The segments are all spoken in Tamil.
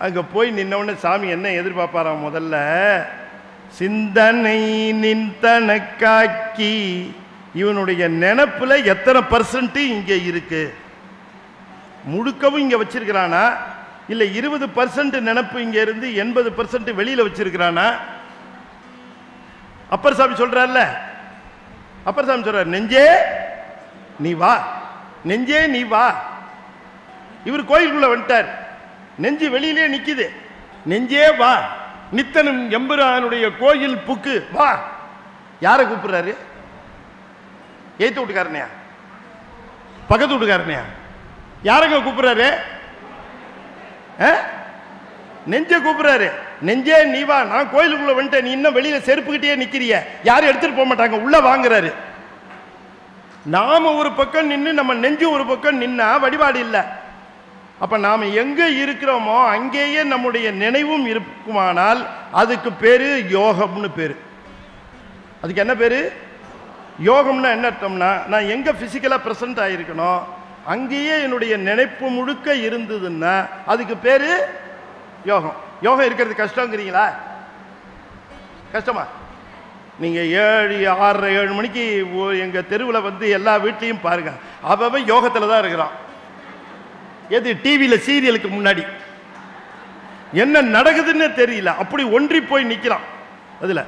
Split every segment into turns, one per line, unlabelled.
அங்கே போய் நின்னவுடனே சாமி என்ன எதிர்பார்ப்பாராம்? முதல்ல சிந்தனை நின்தனக்காக்கி, இவனுடைய நினப்புல எத்தனை பர்சன்ட் இங்கே இருக்கு, முழுக்கவும் இங்கே வச்சிருக்கிறானா இல்லை 20% நினப்பு இங்கே இருந்து 80% வெளியில் வச்சிருக்கிறானா? அப்பர் சாமி சொல்றாருல்ல, அப்பர் சாமி சொல்றாரு, நெஞ்சே நீ வா, நெஞ்சே நீ வா. இவர் கோயிலுக்குள்ள வந்துட்டார், நெஞ்சு வெளியிலே நிக்குது, நெஞ்சே வா, நித்தனும் எம்புரானுடைய கோயில் புக்கு வா. யாரை கூப்பிடுறாரு? ஏத்து வீட்டுக்காரனையா, பக்கத்து வீட்டுக்காரனையா? யாருங்க கூப்பிடுறாரு? நெஞ்ச கூப்பிடுறாரு. நெஞ்சே நீ வா, நான் கோயிலுக்குள்ள வந்துட்டேன், நீ இன்னும் வெளியில செருப்புக்கிட்டே நிக்கிறிய, யாரும் எடுத்துட்டு போக மாட்டாங்க, உள்ள வாங்குறாரு. நாம ஒரு பக்கம் நின்று நம்ம நெஞ்சு ஒரு பக்கம் நின்னா வழிபாடு இல்லை. அப்ப நாம எங்க இருக்கிறோமோ அங்கேயே நம்முடைய நினைவும் இருக்குமானால் அதுக்கு பேரு யோகம்னு பேரு. அதுக்கு என்ன பேரு? யோகம்னா என்ன அர்த்தம்னா, நான் எங்க பிசிக்கலா பிரசன்ட் ஆயிருக்கணும் அங்கேயே என்னுடைய நினைப்பு முழுக்க இருந்ததுன்னா அதுக்கு பேரு யோகம். யோகம் இருக்கிறது கஷ்டங்கிறீங்களா? கஷ்டமா? நீங்க 7, 6, 7 மணிக்கு எங்க தெருவில் வந்து எல்லா வீட்லையும் பாருங்க, அவன் யோகத்துல தான் இருக்கிறான். எது? டிவியில் சீரியலுக்கு முன்னாடி என்ன நடக்குதுன்னு தெரியல, அப்படி ஒன்றி போய் நிற்கிறான். அதில்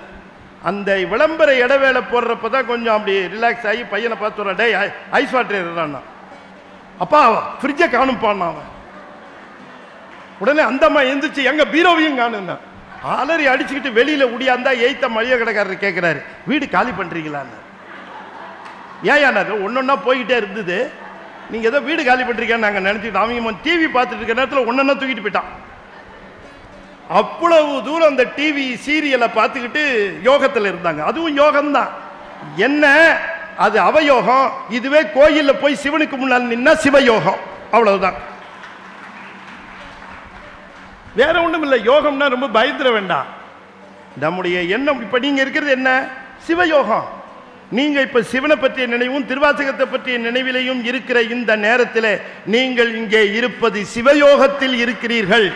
அந்த விளம்பர இடைவேளை போடுறப்பதான் கொஞ்சம் அப்படி ரிலாக்ஸ் ஆகி பையனை பார்த்து வரான், டே ஐஸ் வாட்டர் இருந்தான்னா, அப்பா ஃப்ரிட்ஜை காணும்ப்பான் அவன். உடனே அந்தம்மா எந்திரிச்சு எங்க பீரோவையும் காணுன்னா அலறி அடிச்சுக்கிட்டு வெளியில உடியாந்தா எய்த்த மளிகை கடைக்காரர் கேட்கிறாரு, வீடு காலி பண்றீங்களான்னு. ஏன் ஒன்னொன்னா போய்கிட்டே இருந்தது, நீங்க ஏதோ வீடு காலி பண்றீங்கன்னு நாங்க நினைச்சுக்கிட்டோம். அவங்க டிவி பார்த்துட்டு இருக்க நேரத்தில் ஒன்னொன்னா தூக்கிட்டு போயிட்டான். அவ்வளவு தூரம் அந்த டிவி சீரியலை பார்த்துக்கிட்டு யோகத்தில் இருந்தாங்க. அதுவும் யோகம்தான். என்ன அது? அவயோகம். இதுவே கோயில்ல போய் சிவனுக்கு முன்னால் நின்னா சிவயோகம். அவ்வளவுதான், வேற ஒண்ணும் இல்லை. யோகம்னா ரொம்ப பயந்துட வேண்டாம். நம்முடைய எண்ணம் இப்ப நீங்க இருக்கிறது என்ன? சிவயோகம். நீங்க இப்ப சிவனை பற்றிய நினைவும் திருவாசகத்தை பற்றிய நினைவிலையும் இருக்கிற இந்த நேரத்தில் நீங்கள் இங்கே இருப்பது சிவயோகத்தில் இருக்கிறீர்கள்.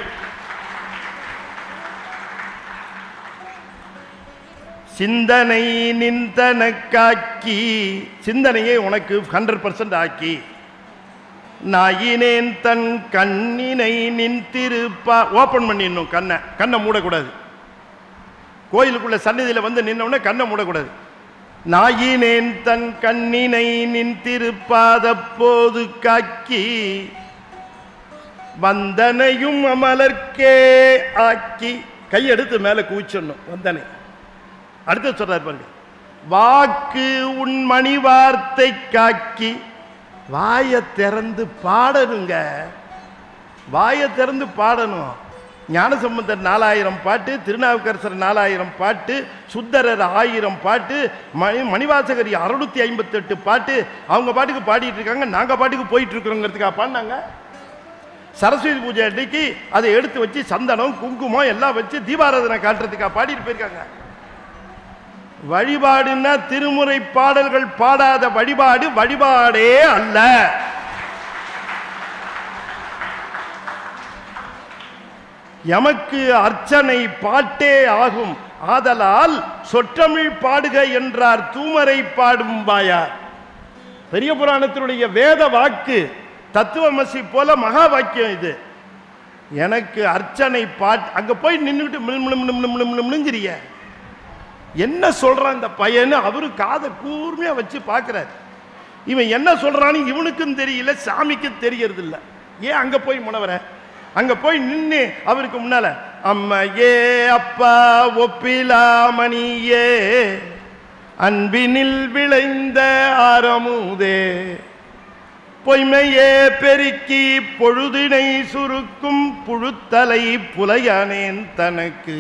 சிந்தனை நின்தனக்காக்கி, சிந்தனையை உனக்கு 100% ஆக்கி, நாயினேன் தன் கண்ணினை நின்றிருப்பா. ஓபன் பண்ணிடணும் கண்ணை, கண்ணை மூடக்கூடாது. கோயிலுக்குள்ள சந்நிதியில் வந்து நின்னவுடனே கண்ணை மூடக்கூடாது. நாயினேன் தன் கண்ணினை நின்றிருப்பாத போது காக்கி, வந்தனையும் அமலர்க்கே ஆக்கி. கையெடுத்து மேல குவிச்சிடணும் வந்தனை. அடுத்து சொல்றாரு பாருங்க, வாக்கு உன் மணி வார்த்தை காக்கி. வாயை திறந்து பாடணுங்க, வாயை திறந்து பாடணும். ஞானசம்பந்தர் 4000 பாட்டு, திருநாவுக்கரசர் 4000 பாட்டு, சுந்தரர் 1000 பாட்டு, மணிவாசகர் 658 பாட்டு. அவங்க பாட்டுக்கு பாடிட்டு இருக்காங்க, நாங்க பாட்டுக்கு போயிட்டு இருக்கிறோங்கிறதுக்காக பாடினாங்க. சரஸ்வதி பூஜை அன்னைக்கு அதை எடுத்து வச்சு சந்தனம் குங்குமம் எல்லாம் வச்சு தீபாராதனை காட்டுறதுக்காக பாடிட்டு போயிருக்காங்க. வழிபாடுன்னா திருமுறை பாடல்கள் பாடாத வழிபாடு வழிபாடே அல்ல. எமக்கு அர்ச்சனை பாட்டே ஆகும், ஆதலால் சொற்றமிழ் பாடுக என்றார் தூமரை பாடும் வாயார். பெரிய புராணத்தினுடைய வேத வாக்கு தத்துவமசி போல மகா வாக்கியம் இது. எனக்கு அர்ச்சனை பாட்டு. அங்க போய் நின்றுகிட்டு என்ன சொல்றான் இந்த பையன்? அவரு காதை கூர்மையா வச்சு பார்க்கிறார். இவன் என்ன சொல்றான்னு இவனுக்கும் தெரியல, சாமிக்கும் தெரியறது இல்லை. ஏன் அங்க போய் முனவர? அங்க போய் நின்று அவருக்கு முன்னால அம்மையே அப்பா ஒப்பிலாமணியே அன்பினில் விளைந்த ஆரமுதே பொய்மையே பெருக்கி பொழுதினை சுருக்கும் புழுத்தலை புலையானேன் தனக்கு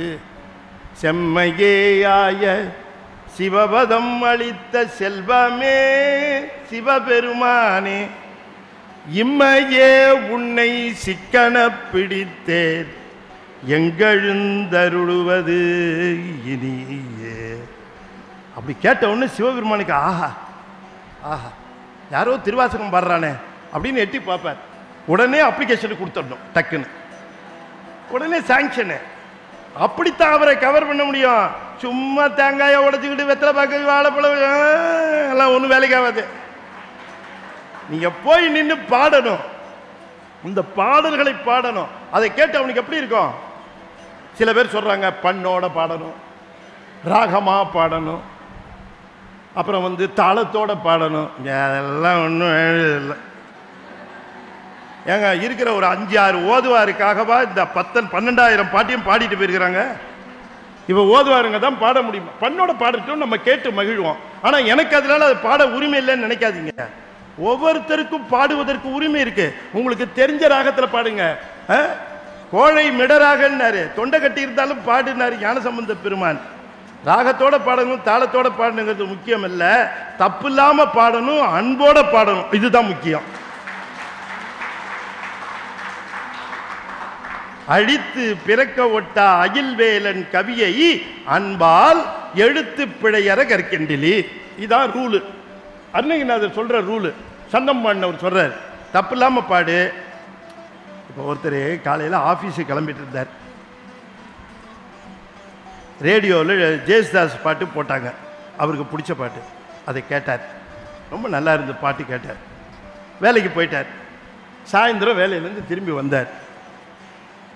செம்மையேயாய சிவபதம் அளித்த செல்வமே சிவபெருமானே இம்மையே உன்னை சிக்கன பிடித்தேன் எங்கெழுந்தருளுவது இனியே. அப்படி கேட்ட உடனே சிவபெருமானுக்கு ஆஹா ஆஹா யாரோ திருவாசகம் பாடுறானே அப்படின்னு எட்டி பார்ப்பார். உடனே அப்ளிகேஷன் கொடுத்துடணும் டக்குன்னு. உடனே சாங்ஷனு. அப்படித்தான் அவரை கவர் பண்ண முடியும். சும்மா தேங்காயை உடைச்சுக்கிட்டு வெத்தலை பார்க்க வாழைப்பழம் எல்லாம் ஒன்றும் வேலைக்கு ஆகாது. நீங்க போய் நின்று பாடணும், இந்த பாடல்களை பாடணும். அதை கேட்டு அவனுக்கு எப்படி இருக்கும்? சில பேர் சொல்றாங்க பண்ணோட பாடணும், ராகமா பாடணும், அப்புறம் தாளத்தோட பாடணும். அதெல்லாம் ஒன்றும் இல்லை. ஏங்க இருக்கிற ஒரு 5-6 ஓதுவாருக்காகவா இந்த 10-12,000 பாட்டியும் பாடிட்டு போயிருக்கிறாங்க? இப்போ ஓதுவாருங்க தான் பாட முடியும். பண்ணோட பாடட்டும், நம்ம கேட்டு மகிழ்வோம். ஆனால் எனக்கு அதனால அது பாட உரிமை இல்லைன்னு நினைக்காதீங்க. ஒவ்வொருத்தருக்கும் பாடுவதற்கு உரிமை இருக்கு. உங்களுக்கு தெரிஞ்ச ராகத்தில் பாடுங்க. கோழை மிடராகன்னாரு, தொண்டை கட்டி இருந்தாலும் பாடுனாரு ஞானசம்பந்த பெருமான். ராகத்தோட பாடணும், தாளத்தோட பாடணுங்கிறது முக்கியம் இல்ல, தப்பு இல்லாம பாடணும், அன்போட பாடணும், இதுதான் முக்கியம். அழித்து பிறக்க ஒட்டா அகில்வேலன் கவியை அன்பால் எழுத்து பிழையற கற்கின்றி. இதான் ரூலு. அருணகிரிநாதர் சொல்ற ரூலு. சந்தம்பாண்டவர் சொல்றார், தப்பு இல்லாம பாடு. இப்போ ஒருத்தர் காலையில் ஆஃபீஸுக்கு கிளம்பிட்டு இருந்தார். ரேடியோவில் ஜேசுதாஸ் பாட்டு போட்டாங்க, அவருக்கு பிடிச்ச பாட்டு. அதை கேட்டார், ரொம்ப நல்லா இருந்த பாட்டு கேட்டார். வேலைக்கு போயிட்டார். சாயந்தரம் வேலையிலேருந்து திரும்பி வந்தார்.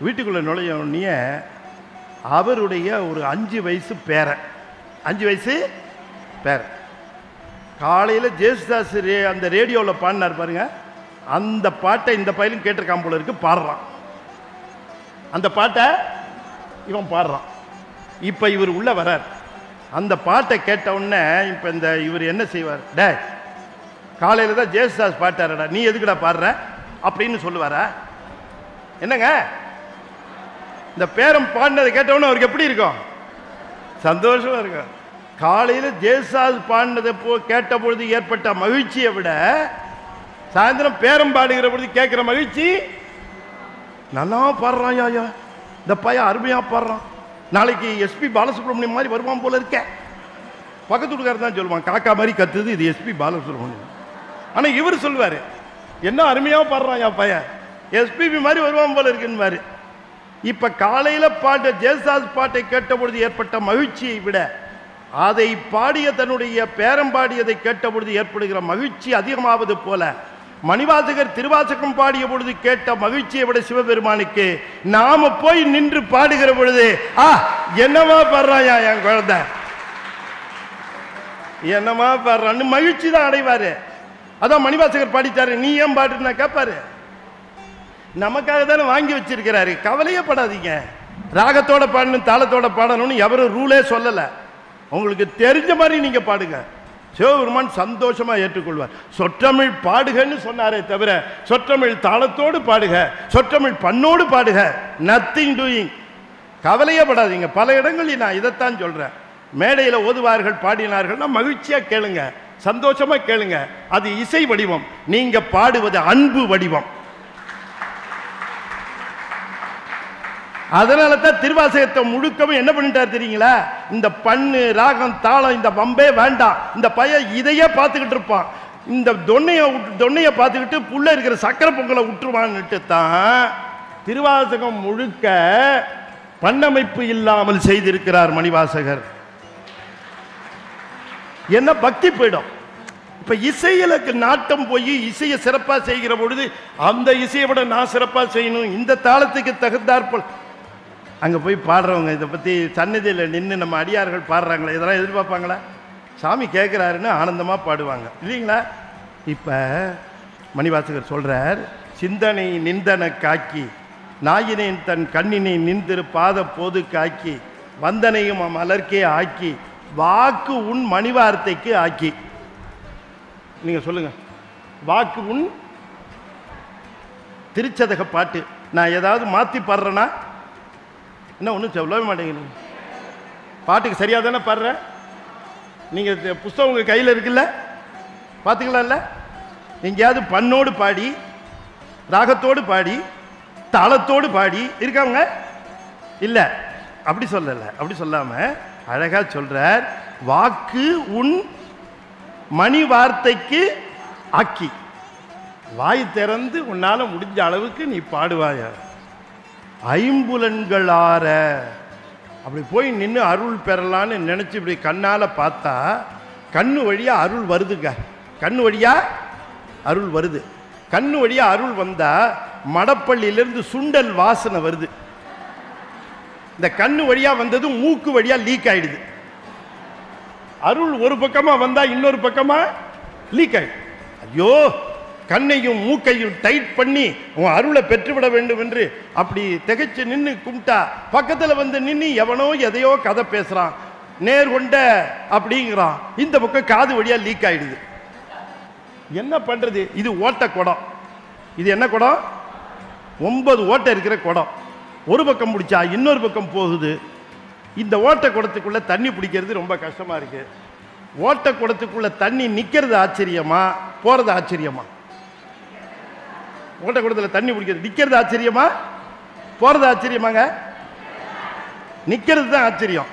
வீட்டுக்குள்ளே நுழைய அவருடைய ஒரு 5 வயசு பேரன், 5 வயசு பேரன் காலையில் ஜேசுதாஸ் அந்த ரேடியோவில் பாடினார் பாருங்க. அந்த பாட்டை இந்த பையலும் கேட்டிருக்கான் போல இருக்கு, பாடுறான். அந்த பாட்டை இவன் பாடுறான். இப்போ இவர் உள்ள வரார். அந்த பாட்டை கேட்ட உடனே இப்போ இவர் என்ன செய்வார்? டே, காலையில் தான் ஜேசுதாஸ் பாட்டாரடா, நீ எதுக்குடா பாடுற அப்படின்னு சொல்லுவாரா? என்னங்க, இந்த பேரம் பாடினதை கேட்டவுடனே அவருக்கு எப்படி இருக்கும்? சந்தோஷமா இருக்கும். காலையில் ஜேசுதாஸ் பாடினதை கேட்ட பொழுது ஏற்பட்ட மகிழ்ச்சியை விட சாயந்தரம் பேரம் பாடுகிற பொழுது கேட்கிற மகிழ்ச்சி, நல்லா பாடுறான் ஐயா, இந்த பையன் அருமையா பாடுறான், நாளைக்கு எஸ்பி பாலசுப்ரமணியம் மாதிரி வருவான் போல இருக்க. பக்கத்து வீட்டுக்காரர் தான் சொல்லுவான், காக்கா மாதிரி கத்துது, இது எஸ்பி பாலசுப்ரமணியம். ஆனா இவர் சொல்லுவாரு, என்ன அருமையா பாடுறான் என் பையன், எஸ்பிபி மாதிரி வருவான் போல இருக்குன்னு. இப்ப காலையில பாட்ட ஜேசுதாஸ் பாட்டை கேட்ட பொழுது ஏற்பட்ட மகிழ்ச்சியை விட அதை பாடிய தன்னுடைய பேரம் பாடியதை கேட்ட பொழுது ஏற்படுகிற மகிழ்ச்சி அதிகமாவது போல மணிவாசகர் திருவாசகம் பாடிய பொழுது கேட்ட மகிழ்ச்சியை விட சிவபெருமானுக்கு நாம போய் நின்று பாடுகிற பொழுது என்னமா பாடுறாயா என் குழந்தை, என்னமா பாடுறான்னு மகிழ்ச்சி தான் அடைவாரு. அதான் மணிவாசகர் பாடித்தாரு, நீ ஏன் பாடுனா கேட்பாரு. நமக்காக தானே வாங்கி வச்சிருக்கிறாரு, கவலையே படாதீங்க. ராகத்தோட பாடணும், தாளத்தோட பாடணும்னு எவரும் ரூலே சொல்லல. உங்களுக்கு தெரிஞ்ச மாதிரி நீங்க பாடுங்க, சிவபெருமான் சந்தோஷமா ஏற்றுக்கொள்வார். சொற்றமிழ் பாடுகன்னு சொன்னாரே தவிர சொற்றமிழ் தாளத்தோடு பாடுக, சொற்றமிழ் பண்ணோடு பாடுக, நத்திங் டூயிங். கவலையே படாதீங்க. பல இடங்களில் நான் இதைத்தான் சொல்றேன். மேடையில் ஓதுவார்கள் பாடினார்கள்னா மகிழ்ச்சியா கேளுங்க, சந்தோஷமா கேளுங்க. அது இசை வடிவம், நீங்க பாடுவது அன்பு வடிவம். அதனால தான் திருவாசகத்தை முழுக்கவும் என்ன பண்ணிட்டார் தெரியுங்களா? இந்த பண்ணு ராகம் தாளம் இந்த வம்பே வேண்டாம், இந்த பையன் இதையே பார்த்துக்கிட்டு இருப்பான், இந்த தொன்னையை பார்த்துக்கிட்டு புள்ள இருக்கிற சக்கரை பொங்கலை விட்டுருவான்னுட்டு தான் திருவாசகம் முழுக்க பண்ணமைப்பு இல்லாமல் செய்திருக்கிறார் மணிவாசகர். என்ன பக்தி போயிடும். இப்ப இசையிலுக்கு நாட்டம் போய் இசையை சிறப்பா செய்கிற பொழுது அந்த இசையை விட நான் சிறப்பா செய்யணும், இந்த தாளத்துக்கு தகுந்தாற்போல் அங்கே போய் பாடுறவங்க இதை பற்றி சந்நிதியில் நின்று நம்ம அடியார்கள் பாடுறாங்களே, இதெல்லாம் எதிர்பார்ப்பாங்களா? சாமி கேட்குறாருன்னு ஆனந்தமாக பாடுவாங்க இல்லைங்களா? இப்போ மணிவாசகர் சொல்கிறார், சிந்தனை நிந்தன காக்கி நாயினேன் தன் கண்ணினை நின்றிரு பாத போது காக்கி வந்தனையும் மலர்க்கே ஆக்கி வாக்கு உன் மணிவார்த்தைக்கு ஆக்கி. நீங்கள் சொல்லுங்கள், வாக்கு உன் திருச்சதக பாட்டு நான் ஏதாவது மாற்றி பாடுறேன்னா என்ன ஒன்றும் சொல்லவே மாட்டேங்கிறீங்க. பாட்டுக்கு சரியாக தானே பாடுறேன். நீங்கள் புஸ்தகம் உங்கள் கையில் இருக்குல்ல, பார்த்துக்கலாம்ல. எங்கேயாவது பண்ணோடு பாடி ராகத்தோடு பாடி தாளத்தோடு பாடி இருக்காங்க இல்லை? அப்படி சொல்லலை. அப்படி சொல்லாமல் அழகா சொல்றார், வாக்கு உன் மணி வார்த்தைக்கு ஆக்கி. வாய் திறந்து உன்னால முடிஞ்ச அளவுக்கு நீ பாடுவாய. ஐம்புலன்களார அப்படி போய் நின்று அருள் பெறலான்னு நினைச்சு இப்படி கண்ணால பார்த்தா கண்ணு வழியா அருள் வருதுங்க. கண்ணு வழியா அருள் வருது. கண்ணு வழியா அருள் வந்தா மடப்பள்ளியிலிருந்து சுண்டல் வாசனை வருது. இந்த கண்ணு வழியா வந்தது மூக்கு வழியா லீக் ஆயிடுது. அருள் ஒரு பக்கமா வந்தா இன்னொரு பக்கமா லீக் ஆயிடுது. ஐயோ, கண்ணையும் மூக்கையும் டைட் பண்ணி உன் அருளை பெற்றுவிட வேண்டும் என்று அப்படி திகைச்சு நின்று கும்பிட்டா பக்கத்தில் வந்து நின்று எவனோ எதையோ கதை பேசுறான், நேர்கொண்ட அப்படிங்கிறான். இந்த பக்கம் காது வழியா லீக் ஆயிடுது. என்ன பண்றது? இது ஓட்ட குடம். இது என்ன குடம்? 9 ஓட்டை இருக்கிற குடம். ஒரு பக்கம் பிடிச்சா இன்னொரு பக்கம் போகுது. இந்த ஓட்ட குடத்துக்குள்ள தண்ணி பிடிக்கிறது ரொம்ப கஷ்டமா இருக்கு. ஓட்ட குடத்துக்குள்ள தண்ணி நிக்கிறது ஆச்சரியமா, போறது ஆச்சரியமா? ஓட்ட குடத்துல தண்ணி பிடிக்கிறது நிக்கிறது ஆச்சரியமா, போறது ஆச்சரியமாங்க? நிக்கிறது தான் ஆச்சரியம்.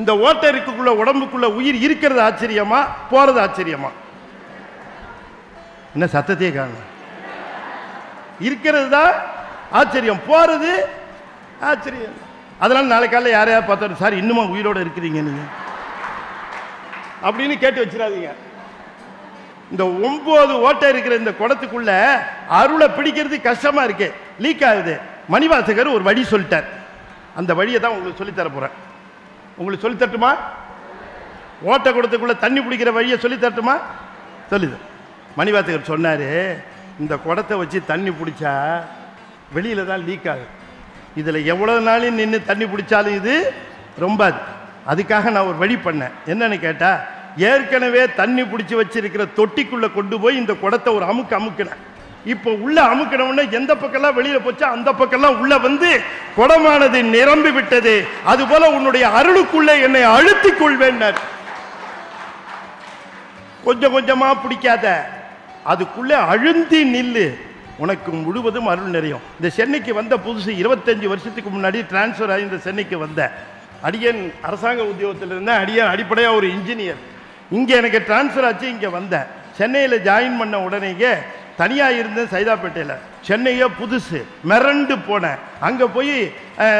இந்த ஓட்ட இருக்குள்ள உடம்புக்குள்ள உயிர் இருக்கிறது ஆச்சரியமா, போறது ஆச்சரியமா? என்ன சத்தத்தையே காணும். இருக்கிறது தான் ஆச்சரியம், போறது ஆச்சரியம். அதனால நாளை காலையில் யாரையாவது பார்த்தாரு, சார் இன்னுமா உயிரோட இருக்கிறீங்க நீங்க அப்படின்னு கேட்டு வச்சிடாதீங்க. இந்த 9 ஓட்டை இருக்கிற இந்த குடத்துக்குள்ள அருளை பிடிக்கிறது கஷ்டமா இருக்கு, லீக் ஆகுது. மணிவாசகர் ஒரு வழி சொல்லிட்டார். அந்த வழியை தான் உங்களுக்கு சொல்லித்தர போறேன். உங்களுக்கு சொல்லி தரட்டுமா? ஓட்ட குடத்துக்குள்ள தண்ணி பிடிக்கிற வழியை சொல்லி தரட்டுமா? சொல்லுது. மணிவாசகர் சொன்னாரு, இந்த குடத்தை வச்சு தண்ணி பிடிச்சா வெளியில தான் லீக் ஆகுது. இதுல எவ்வளவு நாளும் நின்று தண்ணி பிடிச்சாலும் இது ரொம்ப அதுக்காக நான் ஒரு வழி பண்ணேன். என்னன்னு கேட்டா, ஏற்கனவே தண்ணி பிடிச்சி வச்சிருக்கிற தொட்டிக்குள்ள கொண்டு போய் இந்த குடத்தை ஒரு அமுக்கினேன். இப்போ உள்ள அமுக்கினவுடனே எந்த பக்கம்லாம் வெளியில போச்சா அந்த பக்கம்லாம் உள்ள வந்து குடமானது நிரம்பி விட்டது. அதுபோல உன்னுடைய அருளுக்குள்ளே என்னை அழுத்திக் கொள்வேன். கொஞ்சம் கொஞ்சமா பிடிக்காத, அதுக்குள்ளே அழுந்தி நில்லு, உனக்கு முழுவதும் அருள் நிறையும். இந்த சென்னைக்கு வந்த புதுசு 25 வருஷத்துக்கு முன்னாடி டிரான்ஸ்ஃபர் ஆகி இந்த சென்னைக்கு வந்த அடியன் அரசாங்க உத்தியோகத்தில் இருந்தேன். அடியன் அடிப்படையாக ஒரு இன்ஜினியர். இங்கே எனக்கு டிரான்ஸ்ஃபர் ஆச்சு, இங்கே வந்தேன். சென்னையில் ஜாயின் பண்ண உடனேயே தனியாக இருந்தேன் சைதாப்பேட்டையில். சென்னையே புதுசு, மிரண்டு போனேன். அங்கே போய்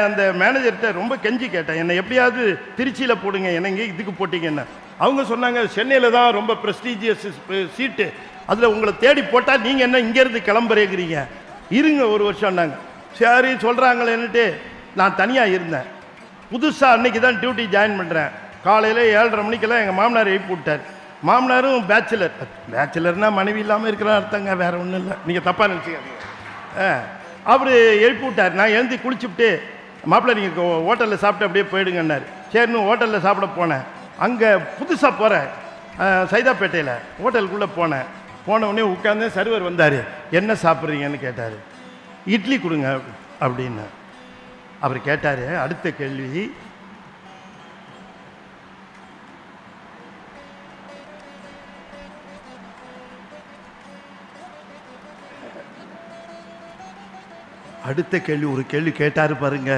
அந்த மேனேஜர்கிட்ட ரொம்ப கெஞ்சி கேட்டேன், என்னை எப்படியாவது திருச்சியில் போடுங்க, என்னங்க இதுக்கு போட்டிங்கன்னு. அவங்க சொன்னாங்க, சென்னையில் தான் ரொம்ப ப்ரெஸ்டீஜியஸ் சீட்டு, அதில் உங்களை தேடி போட்டால் நீங்கள் என்ன இங்கேருந்து கிளம்புறேங்கிறீங்க, இருங்க ஒரு வருஷம்னாங்க. சரி சொல்கிறாங்களேன்னுட்டு நான் தனியாக இருந்தேன். புதுசாக அன்னைக்கு தான் டியூட்டி ஜாயின் பண்ணுறேன். காலையில் 7:30 மணிக்கெல்லாம் எங்கள் மாமனார் எழுப்பி விட்டார். மாமனாரும் பேச்சுலர்னா மனைவி இல்லாமல் இருக்கிற அர்த்தங்க, வேற ஒன்றும் இல்லை, நீங்கள் தப்பாக நினச்சிக்காதீங்க. அவர் எழுப்பி விட்டார். நான் எழுந்து குளிச்சுவிட்டு, மாப்பிள்ளை நீங்கள் ஹோட்டலில் சாப்பிட்டு அப்படியே போயிடுங்கன்னாரு. சரின்னு ஹோட்டலில் சாப்பிட போனேன். அங்கே புதுசாக போகிறேன், சைதாப்பேட்டையில் ஹோட்டலுக்குள்ளே போனேன். போனவுடனே உட்காந்து சர்வர் வந்தார். என்ன சாப்பிட்றீங்கன்னு கேட்டார். இட்லி கொடுங்க அப்படின்னு அவர் கேட்டார். அடுத்த கேள்வி, ஒரு கேள்வி கேட்டார் பாருங்க.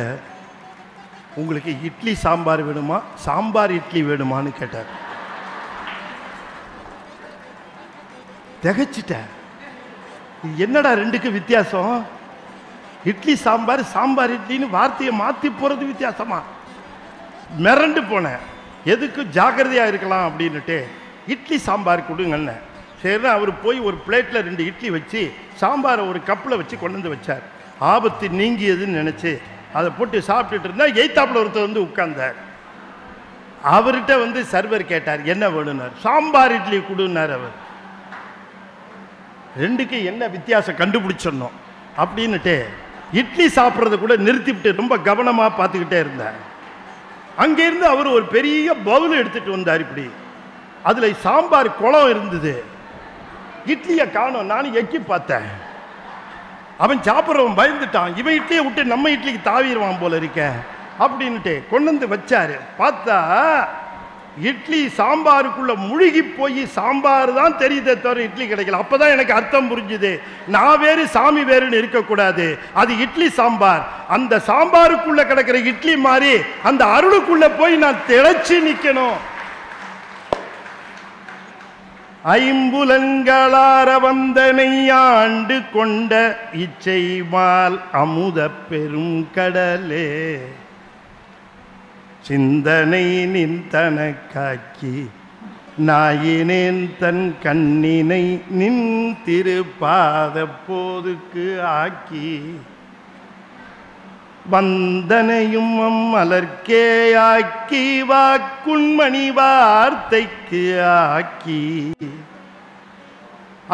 உங்களுக்கு இட்லி சாம்பார் வேணுமா, சாம்பார் இட்லி வேணுமான்னு கேட்டார். திகைச்சிட்டேன். என்னடா ரெண்டுக்கு வித்தியாசம்? இட்லி சாம்பார், சாம்பார் இட்லின்னு வார்த்தையை மாற்றி போகிறது வித்தியாசமா? மிரண்டு போனேன். எதுக்கு ஜாக்கிரதையா இருக்கலாம் அப்படின்னுட்டு இட்லி சாம்பார் கொடுங்கன்னு. சரினா அவர் போய் ஒரு பிளேட்டில் 2 இட்லி வச்சு சாம்பாரை ஒரு கப்பில் வச்சு கொண்டு வந்து வச்சார். ஆபத்து நீங்கியதுன்னு நினச்சி அதை போட்டு சாப்பிட்டுட்டு இருந்தா எய்த்தாப்பில் ஒருத்தர் வந்து உட்கார்ந்தார். அவர்கிட்ட வந்து சர்வர் கேட்டார், என்ன வேணும்னார். சாம்பார் இட்லி கொடுன்னார். அவர் ரெண்டுக்கு என்ன வித்தியாசம் கண்டுபிடிச்சிடணும் அப்படின்னுட்டு இட்லி சாப்பிட்றத கூட நிறுத்திவிட்டு ரொம்ப கவனமாக பார்த்துக்கிட்டே இருந்தார். அங்கேருந்து அவர் ஒரு பெரிய பவுல் எடுத்துட்டு வந்தார். இப்படி அதில் சாம்பார் குளம் இருந்தது. இட்லியை காணோம். நானும் எக்கி பார்த்தேன். அவன் சாப்பிட்றவன் பயந்துட்டான். இவன் இட்லியை விட்டு நம்ம இட்லிக்கு தாவிடுவான் போல இருக்க அப்படின்ட்டு கொண்டு வந்து வச்சாரு. பார்த்தா இட்லி சாம்பாருக்குள்ள முழுகி போய் சாம்பார் தான் தெரியுதே தவிர இட்லி கிடைக்கல. அப்பதான் எனக்கு அர்த்தம் புரிஞ்சுது. நான் வேறு சாமி வேறுன்னு இருக்கக்கூடாது. அது இட்லி சாம்பார். அந்த சாம்பாருக்குள்ள கிடக்கிற இட்லி மாதிரி அந்த அருளுக்குள்ள போய் நான் திளைச்சு நிக்கணும். ஐம்புலன்களார வந்தனை ஆண்டு கொண்ட இச்சைமால் அமுத பெரும் கடலே சிந்தனை நின்றன காக்கி நாயினேன் தன் கண்ணினை நின் திருப்பாத போதுக்கு ஆக்கி வந்தனையும் அம்மலர்க்கே ஆக்கி வாக்குண்மணி வார்த்தைக்கு ஆக்கி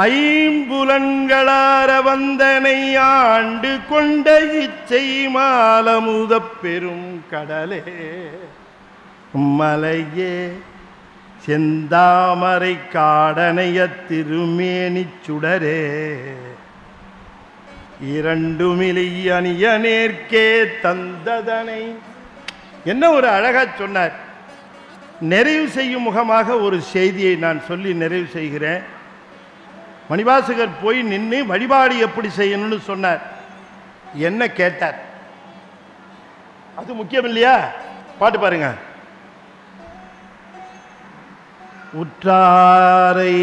ஐம்புலன்களார வந்தனை ஆண்டு கொண்ட இச்சை மாலமுத பெரும் கடலே மலையே செந்தாமரை காடனைய திருமேனி சுடரே இரண்டுமிலி அணிய நேர்க்கே தந்ததனை. என்ன ஒரு அழகா சொன்னார். நிறைவு செய்யும் முகமாக ஒரு செய்தியை நான் சொல்லி நிறைவு செய்கிறேன். மணிவாசகர் போய் நின்று வழிபாடு எப்படி செய்யணும்னு சொன்னார். என்ன கேட்டார்? அது முக்கியம் இல்லையா? பாட்டு பாருங்க. உற்றாரை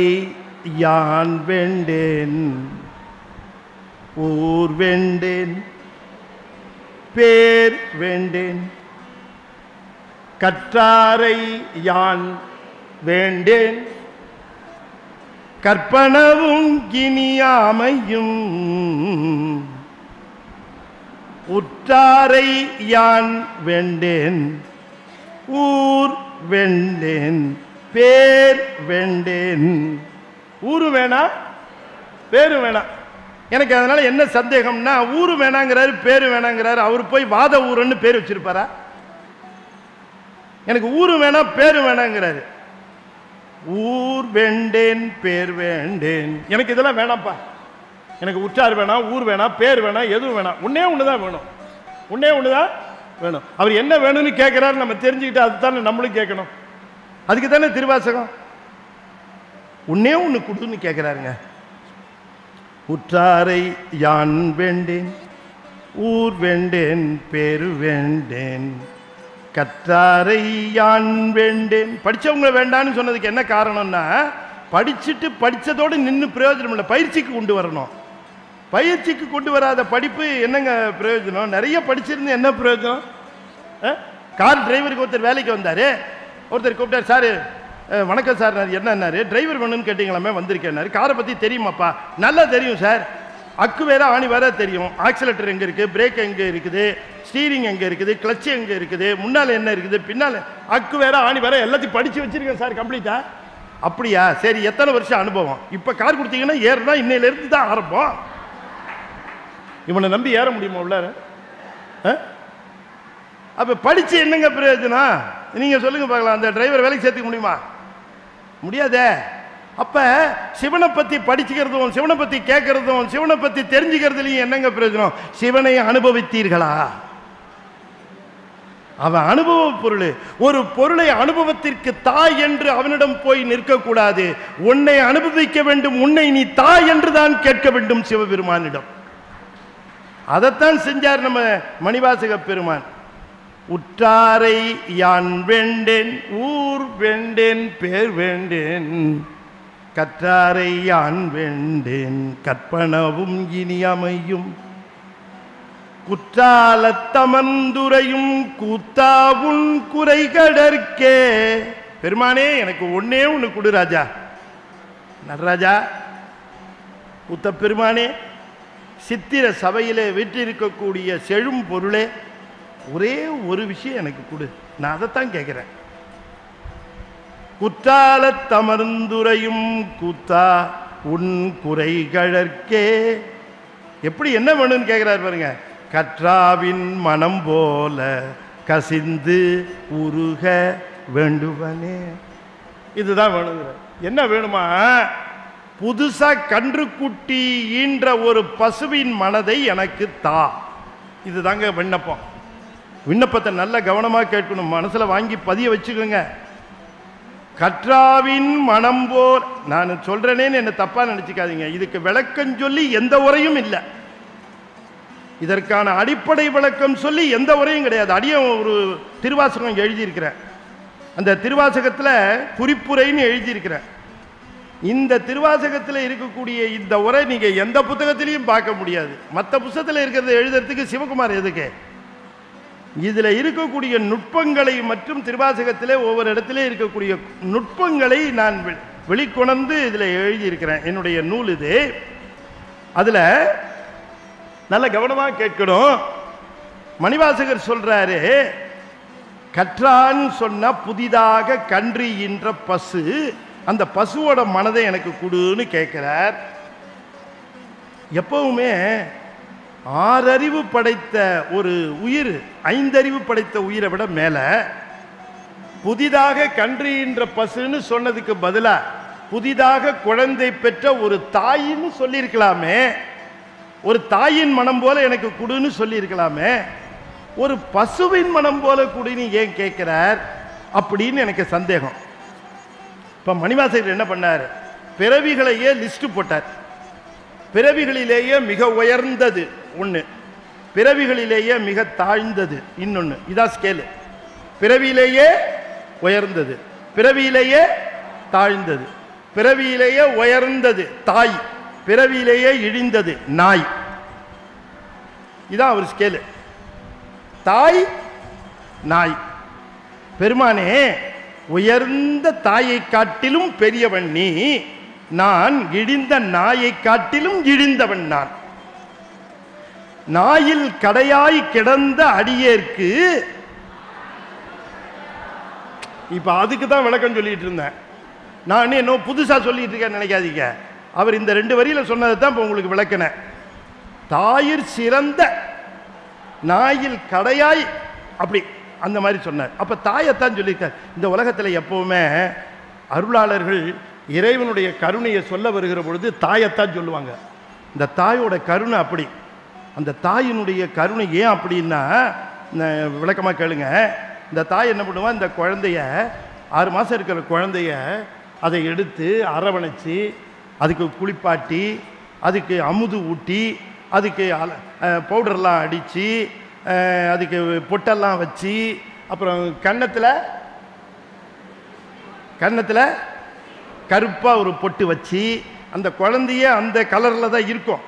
யான் வேண்டேன் ஊர் வேண்டேன் பேர் வேண்டேன் கற்றாரை யான் வேண்டேன் கற்பனவும் கினியாமையும் உற்றாரை யான் வேண்டேன் ஊர் வேண்டேன் பேர் வேண்டேன். ஊரு வேணா பேரு வேணா. எனக்கு அதனால என்ன சந்தேகம்னா, ஊரு வேணாங்கிறாரு பேரு வேணாங்கிறாரு. அவர் போய் வாத ஊருன்னு பேர் வச்சிருப்பாரா? எனக்கு ஊரு வேணா பேரு வேணாங்கிறாரு. ஊர் வேண்டேன் பேர் வேண்டேன். எனக்கு இதெல்லாம் வேணாம்ப்பா. எனக்கு உற்றார் வேணாம், ஊர் வேணாம், பேர் வேணாம், எதுவும் வேணாம். ஒன்னே ஒண்ணுதான் வேணும். ஒன்னே ஒண்ணுதான் வேணும். அவர் என்ன வேணும்னு கேட்கிறாரு நம்ம தெரிஞ்சுக்கிட்டு அதுதானே நம்மளும் கேட்கணும். அதுக்கு தானே திருவாசகம். ஒன்னே ஒண்ணு கொடுன்னு கேட்கிறாருங்க. உற்றாரை யான் வேண்டேன் ஊர் வேண்டேன் பேரு வேண்டேன் கற்றாரை யான் வேண்டேன். படிச்சவங்களை வேண்டான்னு சொன்னதுக்கு என்ன காரணம்னா, படிச்சுட்டு படிச்சதோடு நின்று பிரயோஜனம் இல்லை, பயிற்சிக்கு கொண்டு வரணும். பயிற்சிக்கு கொண்டு வராத படிப்பு என்னங்க பிரயோஜனம்? நிறைய படிச்சிருந்து என்ன பிரயோஜனம்? கார் டிரைவருக்கு ஒருத்தர் வேலைக்கு வந்தாரு. ஒருத்தர் கூப்பிட்டார், சார் வணக்கம் சார். என்னன்னாரு, டிரைவர் வேணும்னு கேட்டீங்களாமே, வந்திருக்கேன்னாரு. காரை பற்றி தெரியுமாப்பா? நல்லா தெரியும் சார். அக்கு வேற ஆணி வேற தெரியும். ஆக்சிலேட்டர் எங்கே இருக்குது, பிரேக் எங்கே இருக்குது, ஸ்டீரிங் எங்கே இருக்குது, கிளட்ச் எங்கே இருக்குது, முன்னால் என்ன இருக்குது, பின்னால் அக்கு வேற ஆணி வேற எல்லாத்தையும் படித்து வச்சிருக்கேன் சார் கம்ப்ளீட்டா. அப்படியா? சரி, எத்தனை வருஷம் அனுபவம்? இப்போ கார் கொடுத்தீங்கன்னா ஏறுனா இன்னையிலேருந்து தான் ஆரம்பம். இவனை நம்பி ஏற முடியுமா உள்ளார? அப்போ படித்து என்னங்க பிரயோஜனம்? நீங்கள் சொல்லுங்க பார்க்கலாம். அந்த டிரைவர் வேலைக்கு சேர்த்துக்க முடியுமா? முடியாதே. அப்ப சிவனை பத்தி படிச்சுக்கிறதும் சிவனை பத்தி கேட்கறதும் சிவனை பத்தி தெரிஞ்சுக்கிறதுலையும் என்னங்க பிரயோஜனம்? சிவனை அனுபவித்தீர்களா? அவன் அனுபவ பொருள். ஒரு பொருளை அனுபவத்திற்கு தாய் என்று அவனிடம் போய் நிற்க கூடாது. உன்னை அனுபவிக்க வேண்டும், உன்னை நீ தாய் என்று தான் கேட்க வேண்டும் சிவபெருமானிடம். அதைத்தான் செஞ்சார் நம்ம மணிவாசக பெருமான். உற்றாரை யான் வேண்டேன் ஊர் வேண்டேன் பேர் வேண்டேன் கற்றாரை யான் வேண்டேன் கற்பனவும் இனி அமையும் குற்றாலத்தமந்துரையும் கூத்தாவுன் குறைகடற்கே. பெருமானே, எனக்கு ஒன்னே ஒன்று கொடு ராஜா. நடராஜா, கூத்த பெருமானே, சித்திர சபையிலே வீற்றிருக்கக்கூடிய செழும் பொருளே, ஒரே ஒரு விஷயம் எனக்கு கொடு. நான் அதைத்தான் கேட்கிறேன். குற்றாலத்தமர்ந்துரையும் கூத்தா உன் குறைகழற்கே. எப்படி என்ன வேணும்னு கேட்கிறார் பாருங்க. கற்றாவின் மனம் போல கசிந்து உருக வேண்டுவனே. இதுதான் வேணுங்கிற. என்ன வேணுமா? புதுசா கன்று குட்டி ஈன்ற ஒரு பசுவின் மனதை எனக்கு தா. இதுதாங்க விண்ணப்பம். விண்ணப்பத்தை நல்ல கவனமா கேட்கணும். மனசுல வாங்கி பதிய வச்சுக்கோங்க. கற்றாவின் மனம் போல், நான் சொல்றேனேன்னு என்ன தப்பா நினைச்சுக்காதீங்க. இதுக்கு விளக்கம் சொல்லி எந்த உரையும் இல்லை. இதற்கான அடிப்படை விளக்கம் சொல்லி எந்த உரையும் கிடையாது. அடியும் ஒரு திருவாசகம் எழுதியிருக்கிறேன். அந்த திருவாசகத்தில் குறிப்புரைன்னு எழுதியிருக்கிறேன். இந்த திருவாசகத்தில் இருக்கக்கூடிய இந்த உரை நீங்க எந்த புத்தகத்திலையும் பார்க்க முடியாது. மற்ற புத்தகத்தில் இருக்கிறத எழுதுறதுக்கு சிவகுமார் எதுக்கு? இதுல இருக்கக்கூடிய நுட்பங்களை மற்றும் திருவாசகத்திலே ஒவ்வொரு இடத்திலே இருக்கக்கூடிய நுட்பங்களை நான் வெளிக்கொணர்ந்து இதுல எழுதியிருக்கிறேன். என்னுடைய நூல் இது. அதுல நல்ல கவனமா கேட்கணும். மணிவாசகர் சொல்றாரு, கற்றான் சொன்ன புதிதாக கன்று ஈன்ற பசு, அந்த பசுவோட மனதை எனக்கு கொடுன்னு கேட்கிறார். எப்பவுமே 6 அறிவு படைத்த ஒரு உயிர் 5 அறிவு படைத்த உயிரை விட மேல, புதிதாக கன்று ஈன்ற பசுன்னு சொன்னதுக்கு பதிலா புதிதாக குழந்தை பெற்ற ஒரு தாயின்னு சொல்லியிருக்கலாமே. ஒரு தாயின் மனம் போல எனக்கு கொடுன்னு சொல்லியிருக்கலாமே. ஒரு பசுவின் மனம் போல குடின்னு ஏன் கேட்கிறார் அப்படின்னு எனக்கு சந்தேகம். இப்ப மணிவாசகர் என்ன பண்ணார்? பிறவிகளையே லிஸ்ட் போட்டார். பிறவிகளிலேயே மிக உயர்ந்தது ஒன்று, பிறவிகளிலேயே மிக தாழ்ந்தது இன்னொன்று. இதான் ஸ்கேலு. பிறவியிலேயே உயர்ந்தது, பிறவியிலேயே தாழ்ந்தது, பிறவியிலேயே உயர்ந்தது தாய், பிறவியிலேயே இழிந்தது நாய். இதான் அவர் ஸ்கேலு. தாய் நாய். பெருமானே, உயர்ந்த தாயை காட்டிலும் பெரியவன் நீ, நான் இழிந்த நாயை காட்டிலும் இழிந்தவன் நான். நாயில் கடையாய் கிடந்த அடியேற்கு, இப்ப அதுக்கு தான் விளக்கம் சொல்லிட்டு இருந்தேன். நான் என்ன புதுசா சொல்லிட்டு இருக்கேன் நினைக்காதீங்க. அவர் இந்த 2 வரியில சொன்னதை தான் இப்ப உங்களுக்கு விளக்கினேன். தாயிற் சிறந்த நாயில் கடையாய், அப்படி அந்த மாதிரி சொன்னார். அப்ப தாயத்தான் சொல்லியிருக்கார். இந்த உலகத்தில் எப்பவுமே அருளாளர்கள் இறைவனுடைய கருணையை சொல்ல வருகிற பொழுது தாயத்தான் சொல்லுவாங்க. இந்த தாயோட கருணை அப்படி. அந்த தாயினுடைய கருணை ஏன் அப்படின்னா, விளக்கமாக கேளுங்க. இந்த தாய் என்ன பண்ணுவா, இந்த குழந்தைய 6 மாதம் இருக்கிற குழந்தைய அதை எடுத்து அரவணைச்சி, அதுக்கு குளிப்பாட்டி, அதுக்கு அமுது ஊட்டி, அதுக்கு பவுடர்லாம் அடித்து, அதுக்கு பொட்டெல்லாம் வச்சு, அப்புறம் கன்னத்தில் கருப்பாக ஒரு பொட்டு வச்சு, அந்த குழந்தைய அந்த கலரில் தான் இருக்கும்.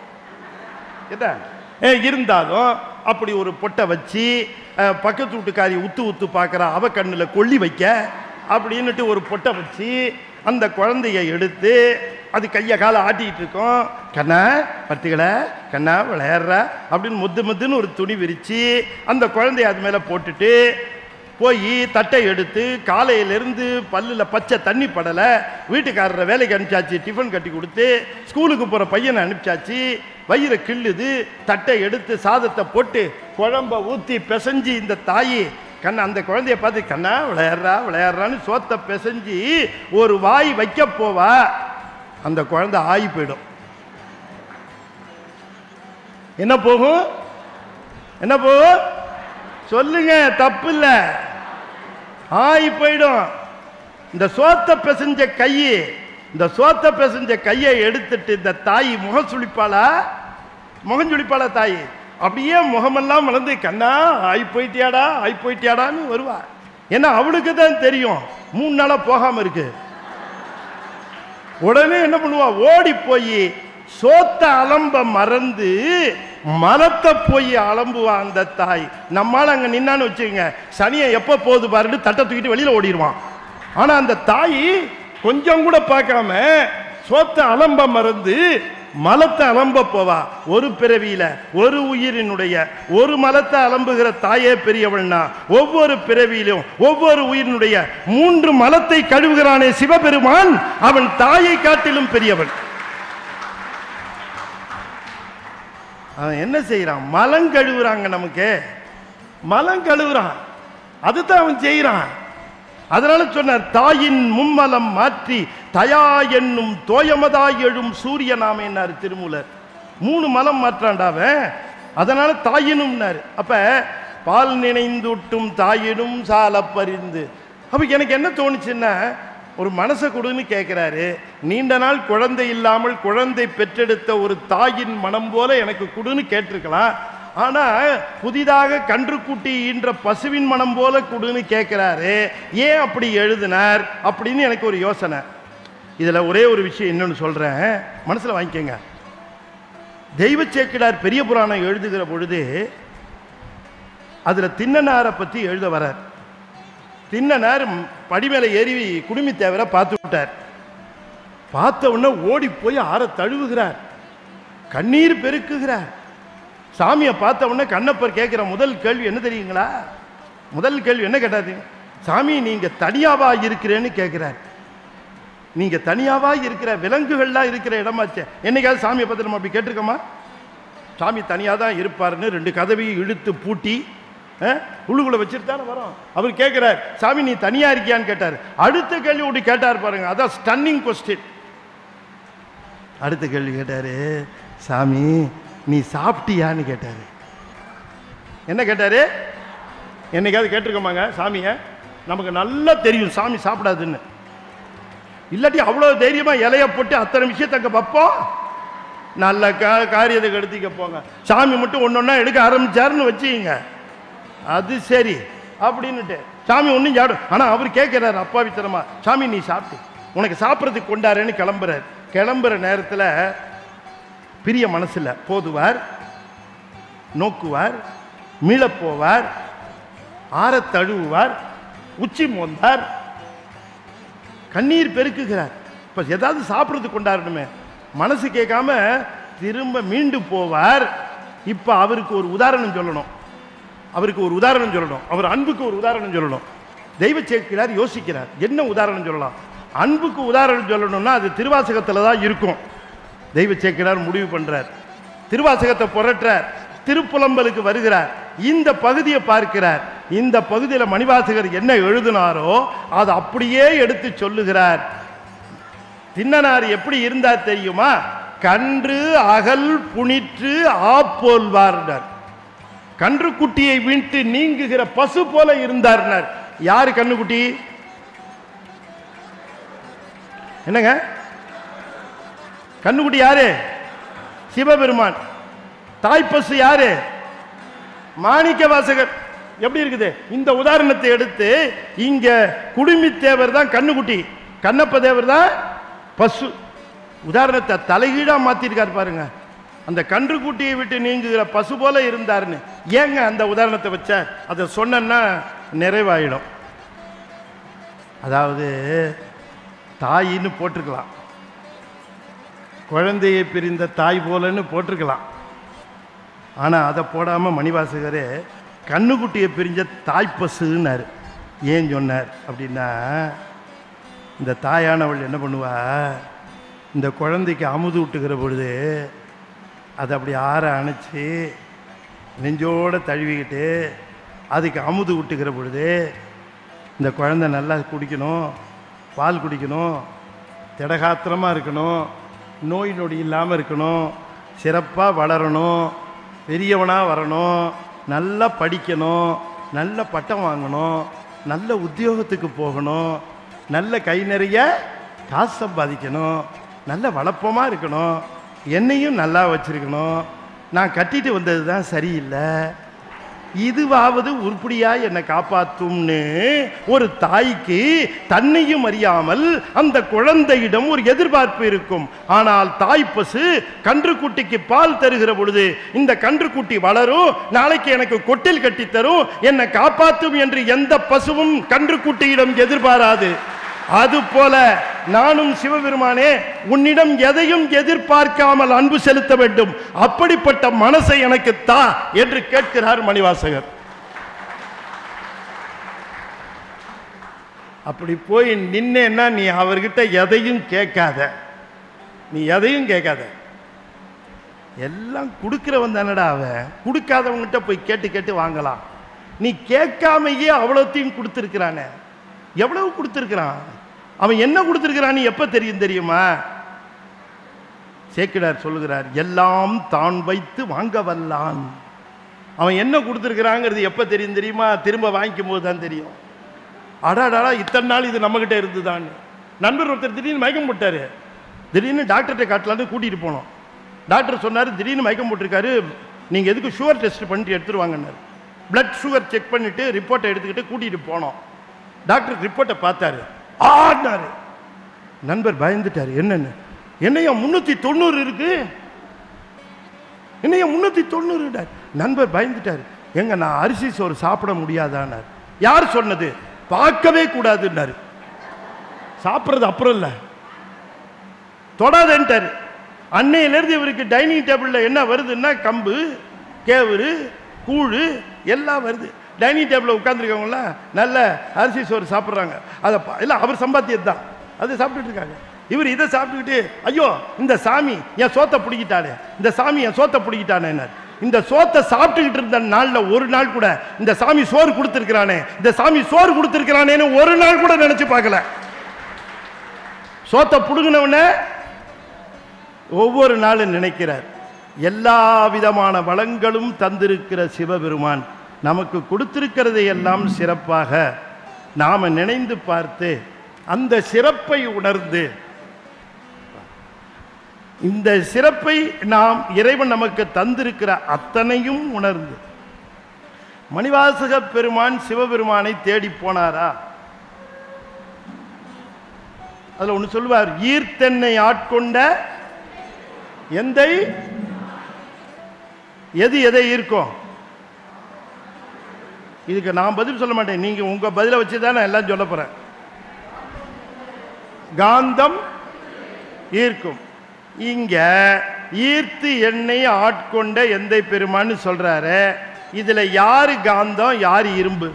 இருந்தாலும் அப்படி ஒரு பொட்டை வச்சு, பக்கத்து வீட்டுக்காரி உத்து பார்க்குறா, அவ கண்ணில் கொல்லி வைக்க அப்படின்னுட்டு ஒரு பொட்டை வச்சு, அந்த குழந்தைய எடுத்து அது கையை காலை ஆட்டிக்கிட்டு இருக்கோம். கண்ணா பத்துக்களை, கண்ணா விளையாடுற அப்படின்னு முத்துன்னு ஒரு துணி விரித்து அந்த குழந்தைய அது மேலே போட்டுட்டு போய் தட்டை எடுத்து, காலையிலேருந்து பல்லில் பச்சை தண்ணி படலை, வீட்டுக்காரரை வேலைக்கு அனுப்பிச்சாச்சு, டிஃபன் கட்டி கொடுத்து ஸ்கூலுக்கு போகிற பையனை அனுப்பிச்சாச்சு, வயிறை கிள்ளுது, தட்டை எடுத்து சாதத்தை போட்டு குழம்ப ஊற்றி பிசைஞ்சு இந்த தாயி கண்ணா அந்த குழந்தைய பார்த்து கண்ணா விளையாடுறான்னு சோத்தை பிசைஞ்சு ஒரு வாய் வைக்க போவா, அந்த குழந்தை ஆகி போயிடும். என்ன போகும் சொல்லுங்க, தப்பு இல்ல, ஆகி போயிடும். இந்த சோத்தை பிசைஞ்ச கையை எடுத்துட்டு இந்த தாய் முகம் சுழிப்பாளா தாய், அப்படியே முகமெல்லாம் வளர்ந்து கண்ணா ஆகி போயிட்டியாடான்னு வருவா. ஏன்னா அவளுக்கு தான் தெரியும் 3 நாளா போகாம இருக்கு. உடனே என்ன பண்ணுவா, ஓடி போய் சோத்த அலம்ப மறந்து மலத்தை போய் அலம்புவா அந்த தாய். நம்மால அங்க நின்னான்னு வச்சுக்கோங்க, சனியை எப்ப போகுது பாருன்னு தட்டை தூக்கிட்டு வெளியில ஓடிடுவான். ஆனா அந்த தாய் கொஞ்சம் கூட பார்க்காம சோத்த அலம்ப மறந்து மலத்தை அலம்ப போவா. ஒரு பிறவியில ஒரு உயிரினுடைய ஒரு மலத்தை அலம்புகிற தாயே பெரியவள்னா, ஒவ்வொரு பிறவியிலும் ஒவ்வொரு உயிரினுடைய 3 மலத்தை கழுவுகிறானே சிவபெருமான், அவன் தாயை காட்டிலும் பெரியவன். அவன் என்ன செய்யறான், மலம் கழுவுறாங்க, நமக்கு மலம் கழுவுறான், அதுதான் அவன் செய்யறான். அதனால சொன்னார், தாயின் மும்மலம் மாற்றி தயா என்னும் தோயமதாய் எழும் சூரிய நாம என்னாரு திருமூலர். 3 மலம் மாற்றாண்டாவன், அதனால தாயினும்னாரு. அப்ப பால் நினைந்தூட்டும் தாயினும் சால பறிந்து. அப்ப எனக்கு என்ன தோணுச்சுன்னா, ஒரு மனசை கொடுன்னு கேட்கிறாரு, நீண்ட நாள் குழந்தை இல்லாமல் குழந்தை பெற்றெடுத்த ஒரு தாயின் மனம் போல எனக்கு கொடுன்னு கேட்டிருக்கலாம். ஆனா புதிதாக கன்று கூட்டி ஈன்ற பசுவின் மனம் போல கொடுன்னு கேட்கிறாரு. ஏன் அப்படி எழுதினார் அப்படின்னு எனக்கு ஒரு யோசனை. இதில் ஒரே ஒரு விஷயம் இன்னொன்று சொல்கிறேன், மனசில் வாங்கிக்கோங்க. தெய்வ சேக்கிழார் பெரிய புராணம் எழுதுகிற பொழுது அதில் திண்ணனாரை பற்றி எழுத வரார். திண்ணனார் படிமேல ஏறி குடுமி தேவரை பார்த்து விட்டார். பார்த்த உடனே ஓடி போய் ஆற தழுவுகிறார், கண்ணீர் பெருக்குகிறார். சாமியை பார்த்த உடனே கண்ணப்பர் கேட்குற முதல் கேள்வி என்ன தெரியுங்களா? முதல் கேள்வி என்ன கேட்டாரு? சாமி நீங்க தனியாவா இருக்கிறேன்னு கேட்கிறார். நீங்க தனியாவா இருக்கிற, விலங்குகள்லாம் இருக்கிற இடமாச்சே. என்னைக்காவது சாமியை பார்த்து நம்ம அப்படி கேட்டிருக்கோமா? சாமி தனியாக தான் இருப்பாருன்னு 2 கதவையும் இழுத்து பூட்டி உள்ளுக்குள்ள வச்சுட்டு தானே வரோம். அவர் கேட்கிறார், சாமி நீ தனியா இருக்கியான்னு கேட்டார். அடுத்த கேள்வி ஒன்று கேட்டார் பாருங்க, அதான் ஸ்டன்னிங் கொஸ்டின். அடுத்த கேள்வி கேட்டாரு, சாமி நீ சாப்பிட்டியான்னு கேட்டாரு. என்ன கேட்டாரு? என்னைக்காவது கேட்டிருக்கோமாங்க சாமிய? நமக்கு நல்லா தெரியும் சாமி சாப்பிடாதுன்னு. இல்லாட்டி அவ்வளோ தைரியமா இலைய போட்டு அத்தனை விஷயத்தை அங்கே வைப்போம். நல்ல காரியத்துக்கு எடுத்துக்க போங்க. சாமி மட்டும் ஒன்னொன்னா எடுக்க ஆரம்பிச்சாருன்னு வச்சுங்க, அது சரி அப்படின்னுட்டு சாமி ஒன்றும் சாப்பிடும். ஆனால் அவர் கேட்கிறாரு அப்பாவித்தனமா, சாமி நீ சாப்பிட்டு உனக்கு சாப்பிட்றதுக்கு கொண்டாருன்னு கிளம்புறாரு. கிளம்புற நேரத்தில் பிரிய மனசில் போதுவார், நோக்குவார், மீளப்போவார், ஆற தழுவுவார், உச்சி மோந்தார், கண்ணீர் பெருக்குகிறார். இப்போ ஏதாவது சாப்பிட்றதுக்கு கொண்டாடணுமே, மனசு கேட்காம திரும்ப மீண்டு போவார். இப்போ அவருக்கு ஒரு உதாரணம் சொல்லணும், அவர் அன்புக்கு ஒரு உதாரணம் சொல்லணும். தெய்வ சேக்கிழார் யோசிக்கிறார், என்ன உதாரணம் சொல்லலாம்? அன்புக்கு உதாரணம் சொல்லணும்னா அது திருவாசகத்தில் தான் இருக்கும். தெய்வ சேக்கிழார் முடிவு பண்றார், திருவாசகத்தை புரட்டுறார், திருப்புலம்பலுக்கு வருகிறார், இந்த பகுதியை பார்க்கிறார். இந்த பகுதியில் மணிவாசகர் என்ன எழுதினாரோ அதை அப்படியே எடுத்து சொல்லுகிறார். திண்ணனார் எப்படி இருந்தார் தெரியுமா? கன்று அகல் புனிற்று ஆப்போல்வார். கன்று குட்டியை விட்டு நீங்குகிற பசு போல இருந்தார். யாரு கண்ணுக்குட்டி? என்னங்க கண்ணுக்குட்டி? யாரு? சிவபெருமான். தாய்ப்பசு யாரு? மாணிக்க வாசகர். எப்படி இருக்குது? இந்த உதாரணத்தை எடுத்து இங்க குடுமி தேவர் தான் கண்ணுக்குட்டி, கண்ணப்ப தேவர் தான் பசு. உதாரணத்தை தலைகீழா மாத்திருக்காரு பாருங்க. அந்த கன்று குட்டியை விட்டு நீங்குகிற பசு போல இருந்தாருன்னு. ஏங்க அந்த உதாரணத்தை வச்ச? அதை சொன்னா நிறைவாயிடும். அதாவது தாயின்னு போட்டிருக்கலாம், குழந்தையை பிரிந்த தாய் போலன்னு போட்டிருக்கலாம். ஆனால் அதை போடாமல் மணிவாசகரே கண்ணுக்குட்டியை பிரிஞ்ச தாய்ப்பசுன்னாரு. ஏன் சொன்னார் அப்படின்னா, இந்த தாயானவள் என்ன பண்ணுவா, இந்த குழந்தைக்கு அமுது விட்டுக்கிற பொழுது அதை அப்படி ஆற அணைச்சி நெஞ்சோடு தழுவிக்கிட்டு அதுக்கு அமுது விட்டுக்கிற பொழுது இந்த குழந்தை நல்லா குடிக்கணும், பால் குடிக்கணும், திடகாத்திரமாக இருக்கணும், நோய் நொடி இல்லாமல் இருக்கணும், சிறப்பாக வளரணும், பெரியவனாக வரணும், நல்லா படிக்கணும், நல்ல பட்டம் வாங்கணும், நல்ல உத்தியோகத்துக்கு போகணும், நல்ல கை நிறைய காசு சம்பாதிக்கணும், நல்ல வளப்பமாக இருக்கணும், என்னையும் நல்லா வச்சிருக்கணும், நான் கட்டிட்டு வந்தது தான் சரியில்லை, இதுவாவது உருப்படியா என்னை காப்பாற்றும்னு ஒரு தாய்க்கு தன்னையும் அறியாமல் அந்த குழந்தையிடம் ஒரு எதிர்பார்ப்பு இருக்கும். ஆனால் தாய்ப்பசு கன்றுக்குட்டிக்கு பால் தருகிற பொழுது இந்த கன்றுக்குட்டி வளரும், நாளைக்கு எனக்கு கொட்டில் கட்டி தரும், என்னை காப்பாற்றும் என்று எந்த பசுவும் கன்றுக்குட்டியிடம் எதிர்பாராது. அதுபோல நானும் சிவபெருமானே உன்னிடம் எதையும் எதிர்பார்க்காமல் அன்பு செலுத்த வேண்டும், அப்படிப்பட்ட மனசை எனக்கு தா என்று கேட்கிறார் மணிவாசகர். அப்படி போய் நின்னேன்னா நீ அவர்கிட்ட எதையும் கேட்காத, நீ எதையும் கேட்காத, எல்லாம் கொடுக்கிறவன் தானடா அவன், கொடுக்காதவங்கிட்ட போய் கேட்டு கேட்டு வாங்கலாம். நீ கேட்காமையே அவ்வளோத்தையும் கொடுத்துருக்கிறானே, எவ்வளவு கொடுத்துருக்கிறான், அவன் என்ன கொடுத்துருக்கிறான்னு எப்ப தெரியும் தெரியுமா? சேக்கிழார் சொல்லுகிறார், எல்லாம் தான் வைத்து வாங்க வல்லான். அவன் என்ன கொடுத்துருக்கிறாங்கிறது எப்ப தெரியும் தெரியுமா? திரும்ப வாங்கிக்கும் போது தான் தெரியும். அடாடாடா இத்தனை நாள் இது நம்மகிட்ட இருந்துதான். நண்பர் ஒருத்தர் திடீர்னு மயக்கம் போட்டாரு, திடீர்னு டாக்டர்கிட்ட காட்டலான்னு கூட்டிட்டு போனோம். டாக்டர் சொன்னார், திடீர்னு மயக்கம் போட்டிருக்காரு, நீங்க எதுக்கு சுகர் டெஸ்ட் பண்ணிட்டு எடுத்துட்டு வாங்கினார். பிளட் சுகர் செக் பண்ணிட்டு ரிப்போர்ட்டை எடுத்துக்கிட்டு கூட்டிட்டு போனோம். டாக்டர் ரிப்போர்ட்டை பார்த்தாரு, ஆனாரு, நண்பர் பயந்துட்டார். என்னன்னு? என்னையா 390 இருக்கு, என்னையா 390. நண்பர் பயந்துட்டார். எங்க நான் அரிசி சோறு சாப்பிட முடியாதான்னார். யார் சொன்னது? பார்க்கவே கூடாதுன்னாரு. சாப்பிட்றது அப்புறம் இல்லை, தொடாதேன்ட்டார். அன்னையிலிருந்து இவருக்கு டைனிங் டேபிளில் என்ன வருதுன்னா கம்பு, கேவுரு, கூழ் எல்லாம் வருது. டைனிங் டேபிளில் உட்காந்துருக்கவங்களாம் நல்ல அரிசி சோறு சாப்பிட்றாங்க. அதை இல்லை அவர் சம்பாத்தியது தான், அதை சாப்பிட்டுட்டு இருக்காங்க. இவர் இதை சாப்பிட்டுக்கிட்டு ஐயோ இந்த சாமி என் சோத்தை பிடிக்கிட்டானே, இந்த சாமி என் சோத்தை பிடிக்கிட்டானே. இந்த சோத்தை சாப்பிட்டுக்கிட்டு இருந்த நாளில் ஒரு நாள் கூட இந்த சாமி சோறு கொடுத்துருக்கிறானே, இந்த சாமி சோறு கொடுத்துருக்கிறானேன்னு ஒரு நாள் கூட நினைச்சு பார்க்கல. சோத்தை புடுங்கினவன ஒவ்வொரு நாளும் நினைக்கிறார். எல்லா விதமான வளங்களும் தந்திருக்கிற சிவபெருமான் நமக்கு கொடுத்திருக்கிறதை எல்லாம் சிறப்பாக நாம நினைந்து பார்த்து அந்த சிறப்பை உணர்ந்து, இந்த சிறப்பை நாம் இறைவன் நமக்கு தந்திருக்கிற அத்தனையும் உணர்ந்து, மணிவாசக பெருமான் சிவபெருமானை தேடி போனாரா? அதுல ஒன்று சொல்லுவார், ஈர்த்தென்னை ஆட்கொண்ட எந்தை. எது எதை ஈர்க்கும்? இதுக்கு நான் பதில் சொல்ல மாட்டேன், நீங்க உங்க பதிலை வச்சுதான் நான் எல்லாம் சொல்ல போறேன். காந்தம் ஈர்க்கும். இங்க ஈர்த்து எண்ணெய் ஆட்கொண்ட எந்தை பெருமான்னு சொல்றாரு. இதுல யாரு காந்தம், யாரு இரும்பு?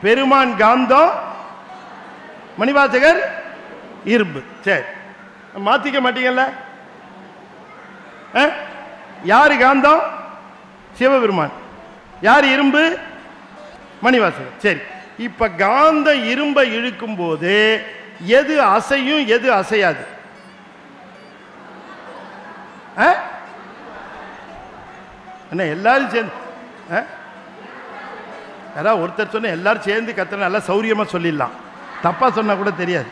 பெருமான் காந்தம், மணிவாசகர் இரும்பு. சரி, மாத்திக்க மாட்டீங்கல்ல? யாரு காந்தம்? சிவபெருமான். யார் இரும்பு? மணிவாசகர். சரி, இப்ப காந்த இரும்பை இழுக்கும் போது எது அசையும், எது அசையாது? என்ன எல்லாரும் சேர்ந்து யாராவது ஒருத்தர் சொன்ன எல்லாரும் சேர்ந்து கத்துன நல்லா சௌரியமா சொல்லிடலாம், தப்பா சொன்னா கூட தெரியாது.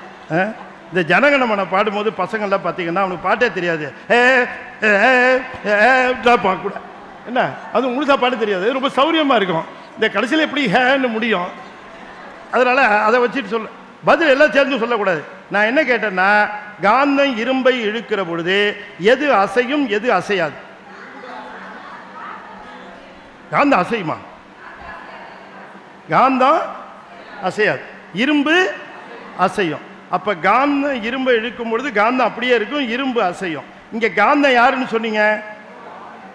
இந்த ஜனகணமனை பாடும்போது பசங்கள்லாம் பார்த்தீங்கன்னா அவனுக்கு பாட்டே தெரியாது, கூட என்ன அது முழுசா பாட்டு தெரியாது, ரொம்ப சௌரியமா இருக்கும். இந்த கடைசியில் எப்படி ஹேன்னு முடியும், அதனால அதை வச்சுட்டு சொல்ல பதில் எல்லாம் சேர்ந்து சொல்லக்கூடாது. நான் என்ன கேட்டேன்னா, காந்தம் இரும்பை இழுக்கிற பொழுது எது அசையும், எது அசையாது? காந்தம் அசையுமா? காந்தம் அசையாது, இரும்பு அசையும். அப்ப காந்தம் இரும்பை இழுக்கும் பொழுது காந்தம் அப்படியே இருக்கும், இரும்பு அசையும். இங்க காந்தம் யாருன்னு சொன்னீங்க?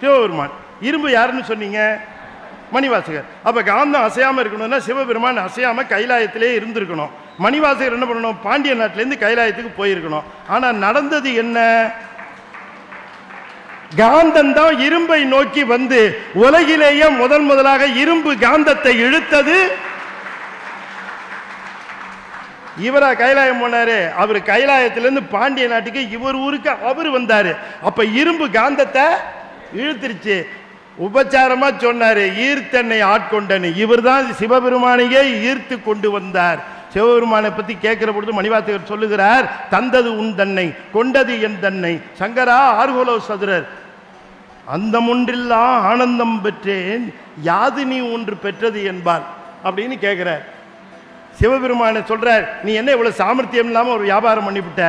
சிவபெருமான். இரும்பு யாருன்னு சொன்னீங்க? மணிவாசகர். அப்ப காந்தம் அசையாம இருக்கணும்னா சிவபெருமான் அசையாம கைலாயத்திலே இருந்திருக்கணும். மணிவாசகர் என்ன பண்ணணும்? பாண்டிய நாட்டிலேருந்து கைலாயத்துக்கு போயிருக்கணும். ஆனா நடந்தது என்ன? காந்தம் தான் இரும்பை நோக்கி வந்து உலகிலேயே முதலாக இரும்பு காந்தத்தை இழுத்தது. இவரா கைலாயம் போனாரு? அவர் கைலாயத்திலிருந்து பாண்டிய நாட்டுக்கு இவர் ஊருக்கு அவர் வந்தாரு. அப்ப இரும்பு காந்தத்தை இழுத்துருச்சு. உபச்சாரமா சொன்னாரு, ஈர்த்தென்னை ஆட்கொண்டனு. இவர் தான் சிவபெருமானையே ஈர்த்து கொண்டு வந்தார். சிவபெருமானை பத்தி கேட்கிற பொழுது மணிவாசகர் சொல்லுகிறார், தந்தது உன் தன்னை, கொண்டது என் தன்னை. சங்கரா ஆர்கோலோ சதுரர், அந்த ஒன்றில்லா ஆனந்தம் பெற்றேன், யாது நீ ஒன்று பெற்றது என்பால் அப்படின்னு கேட்கிறார். சிவபெருமானை சொல்றார், நீ என்ன இவ்வளவு சாமர்த்தியம் இல்லாம ஒரு வியாபாரம் பண்ணிவிட்ட?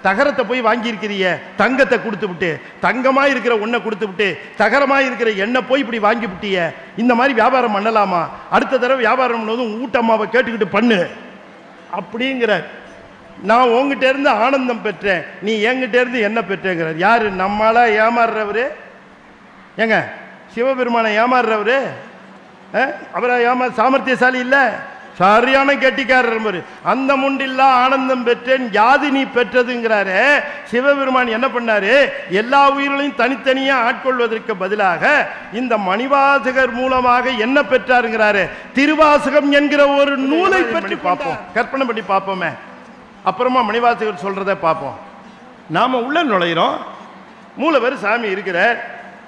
தகரத்தை போய் வாங்கியிருக்கிறிய, தங்கத்தை கொடுத்து விட்டு, தங்கமா இருக்கிற ஒன்றை கொடுத்து விட்டு தகரமா இருக்கிற எண்ணெய் போய் இப்படி வாங்கி விட்டிய. இந்த மாதிரி வியாபாரம் பண்ணலாமா? அடுத்த தடவை வியாபாரம் பண்ணுவதும் ஊட்டம்மாவை கேட்டுக்கிட்டு பண்ணு அப்படிங்கிறார். நான் உங்ககிட்ட இருந்து ஆனந்தம் பெற்றேன், நீ என்கிட்ட இருந்து என்ன பெற்றேங்கிறார். யாரு? நம்மளா ஏமாறுறவரு? ஏங்க சிவபெருமானை ஏமாறுறவரு? அவரை சாமர்த்தியசாலி இல்ல, சரியான கெட்டிக்காரர். அந்த முண்டில்லா ஆனந்தம் பெற்றேன், யாது நீ பெற்றதுங்கிறாரு. சிவபெருமான் என்ன பண்ணாரு? எல்லா உயிர்களையும் தனித்தனியா ஆட்கொள்வதற்கு பதிலாக இந்த மணிவாசகர் மூலமாக என்ன பெற்றாருங்கிறாரு? திருவாசகம் என்கிற ஒரு நூலை பற்றி பார்ப்போம், கற்பனை பண்ணி பார்ப்போமே. அப்புறமா மணிவாசகர் சொல்றதை பார்ப்போம். நாம உள்ள நுழையிறோம், மூலவர் சாமி இருக்கிறார்.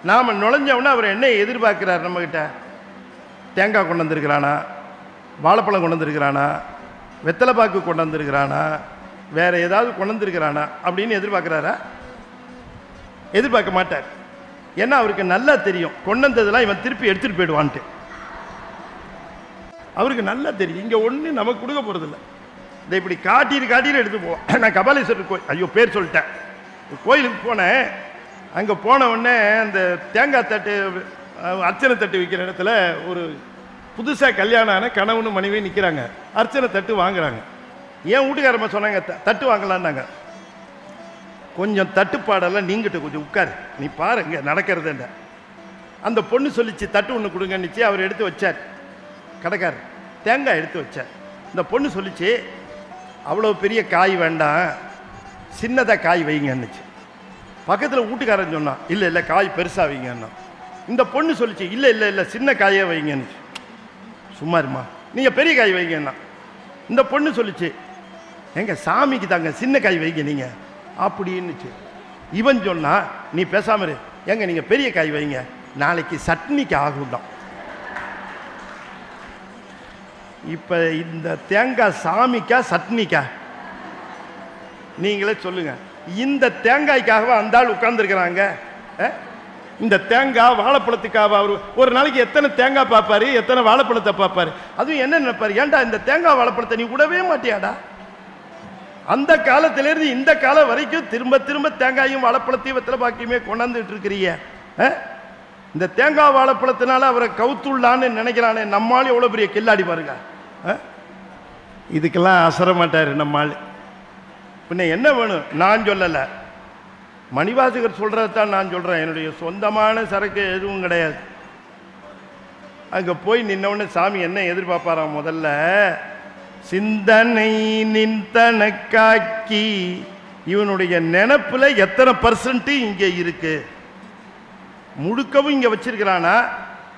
நாம நுழைஞ்சவொன்னே அவர் என்ன எதிர்பார்க்கிறார்? நம்ம கிட்ட தேங்காய் கொண்டு வந்திருக்கிறானா, வாழைப்பழம் கொண்டு வந்திருக்கிறானா, வெத்தலை பாக்கு கொண்டு வந்திருக்கிறானா, வேற ஏதாவது கொண்டு வந்திருக்கிறானா அப்படின்னு எதிர்பார்க்கிறாரா? எதிர்பார்க்க மாட்டார். ஏன்னா அவருக்கு நல்லா தெரியும் கொண்டு வந்ததெல்லாம் இவன் திருப்பி எடுத்துட்டு போயிடுவான்ட்டு. அவருக்கு நல்லா தெரியும் இங்கே ஒன்று நமக்கு கொடுக்க போகிறதில்ல. இதை இப்படி காட்டிட்டு எடுத்து போவோம். நான் கபாலீஸ்வரர் கோயில், ஐயோ பேர் சொல்லிட்டேன், கோயிலுக்கு போனேன். அங்கே போன உடனே அந்த தேங்காய் தட்டு அர்ச்சனை தட்டு விற்கிற இடத்துல ஒரு புதுசாக கல்யாணம் ஆன கணவனு மனைவி நிற்கிறாங்க. அர்ச்சனை தட்டு வாங்குறாங்க. ஏன் வீட்டுக்காரம்மா சொன்னாங்க தட்டு வாங்கலான்னாங்க. கொஞ்சம் தட்டுப்பாடெல்லாம் நீங்கிட்டு கொஞ்சம் உட்காரு, நீ பாருங்க நடக்கிறதுன்ற. அந்த பொண்ணு சொல்லிச்சு தட்டு ஒன்று கொடுங்கன்னுச்சு. அவர் எடுத்து வச்சார். கடைக்காரர் தேங்காய் எடுத்து வச்சார். இந்த பொண்ணு சொல்லிச்சு அவ்வளோ பெரிய காய் வேண்டாம், சின்னதாக காய் வைங்கன்னுச்சு. பக்கத்தில் வீட்டுக்காரன் சொன்னான் இல்லை இல்லை காய் பெருசாக வைங்கன்னா. இந்த பொண்ணு சொல்லிச்சு இல்லை இல்லை இல்லை சின்ன காயே வைங்கன்னுச்சு. சும்மா இருமா நீங்கள் பெரிய காய் வைங்கன்னா. இந்த பொண்ணு சொல்லிச்சு எங்க சாமிக்கு தாங்க சின்ன காய் வைங்க நீங்கள் அப்படின்னுச்சு. இவன் சொன்னா நீ பேசாம இரு, எங்க நீங்க பெரிய காய் வைங்க, நாளைக்கு சட்னிக்கு ஆகும்தான். இப்ப இந்த தேங்காய் சாமிக்கா சட்னிக்கா நீங்களே சொல்லுங்க. இந்த தேங்காய்க்காகவா அந்த ஆள் உட்கார்ந்துருக்கிறாங்க? இந்த தேங்காய் வாழைப்பழத்துக்காக அவர் ஒரு நாளைக்கு எத்தனை தேங்காய் பார்ப்பாரு, எத்தனை வாழைப்பழத்தை பார்ப்பாரு. அதுவும் என்ன நினைப்பாரு, ஏன்டா இந்த தேங்காய் வாழைப்பழத்தை நீ விடவே மாட்டியாடா? அந்த காலத்திலிருந்து இந்த காலம் வரைக்கும் திரும்ப திரும்ப தேங்காயும் வாழைப்பழத்தையும் வெத்தலை பாக்கியுமே கொண்டாந்துட்டு இருக்கிறீங்க. இந்த தேங்காய் வாழைப்பழத்தினால அவரை கவுத்துள்ளான்னு நினைக்கிறானே நம்மால் எவ்வளோ பெரிய கில்லாடி பாருங்க. இதுக்கெல்லாம் அசர மாட்டார் நம்மால். பின்ன என்ன வேணும்? நான் சொல்லலை, மணிவாசகர் சொல்றதான் நான் சொல்றேன். என்னுடைய சொந்தமான சரக்கு எதுவும் கிடையாது. அங்கே போய் நின்னவுடனே சாமி என்ன எதிர்பார்ப்பாராம்? முதல்ல சிந்தனை நின்தனக்காக்கி. இவனுடைய நினைப்புல எத்தனை % இங்கே இருக்கு? முழுக்கவும் இங்க வச்சிருக்கிறானா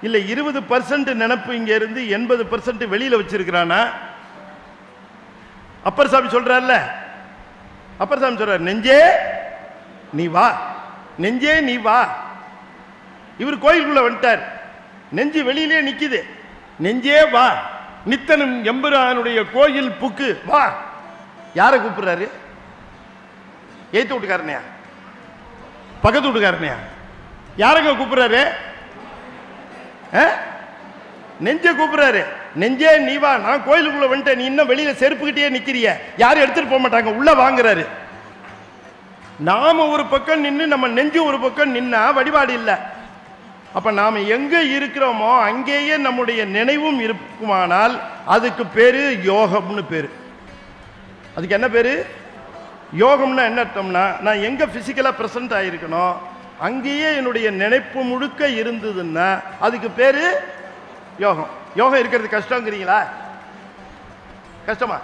இல்ல 20% நினைப்பு இங்க இருந்து 80% வெளியில வச்சிருக்கிறானா? அப்பர் சாமி சொல்றாருல்ல, அப்பர் சாமி சொல்றாரு நெஞ்சே நீ வா, நெஞ்சே நீ வா. இவர் கோயிலுக்குள்ள வந்துட்டார், நெஞ்சு வெளியிலே நிக்குது. நெஞ்சே வா, நித்தனும் எம்பெருமானுடைய கோயில் புக்கு வா. யாரை கூப்பிடுறாரு? ஏத்து வீட்டுக்காரனையா, பக்கத்து வீட்டுக்காரனையா? யாரங்க கூப்பிடுறாரு? நெஞ்ச கூப்பிடுறாரு. நெஞ்சே நீ வா, நான் கோயிலுக்குள்ள வந்துட்டேன், நீ இன்னும் வெளியில செருப்புக்கிட்டே நிக்கிறிய, யாரும் எடுத்துட்டு போக மாட்டாங்க, உள்ள வாங்குறாரு. நாம ஒரு பக்கம் நின்று நம்ம நெஞ்சு ஒரு பக்கம் நின்னா வழிபாடு இல்லை. அப்ப நாம எங்க இருக்கிறோமோ அங்கேயே நம்முடைய நினைவும் இருக்குமானால் அதுக்கு பேரு யோகம்னு பேரு. அதுக்கு என்ன பேரு? யோகம்னா என்ன அர்த்தம்னா, நான் எங்க பிசிக்கலா பிரசன்ட் ஆயிருக்கணும் அங்கேயே என்னுடைய நினைப்பு முழுக்க இருந்ததுன்னா அதுக்கு பேரு யோகம். யோகம் இருக்கிறது கஷ்டங்கிறீங்களா? கஷ்டமா?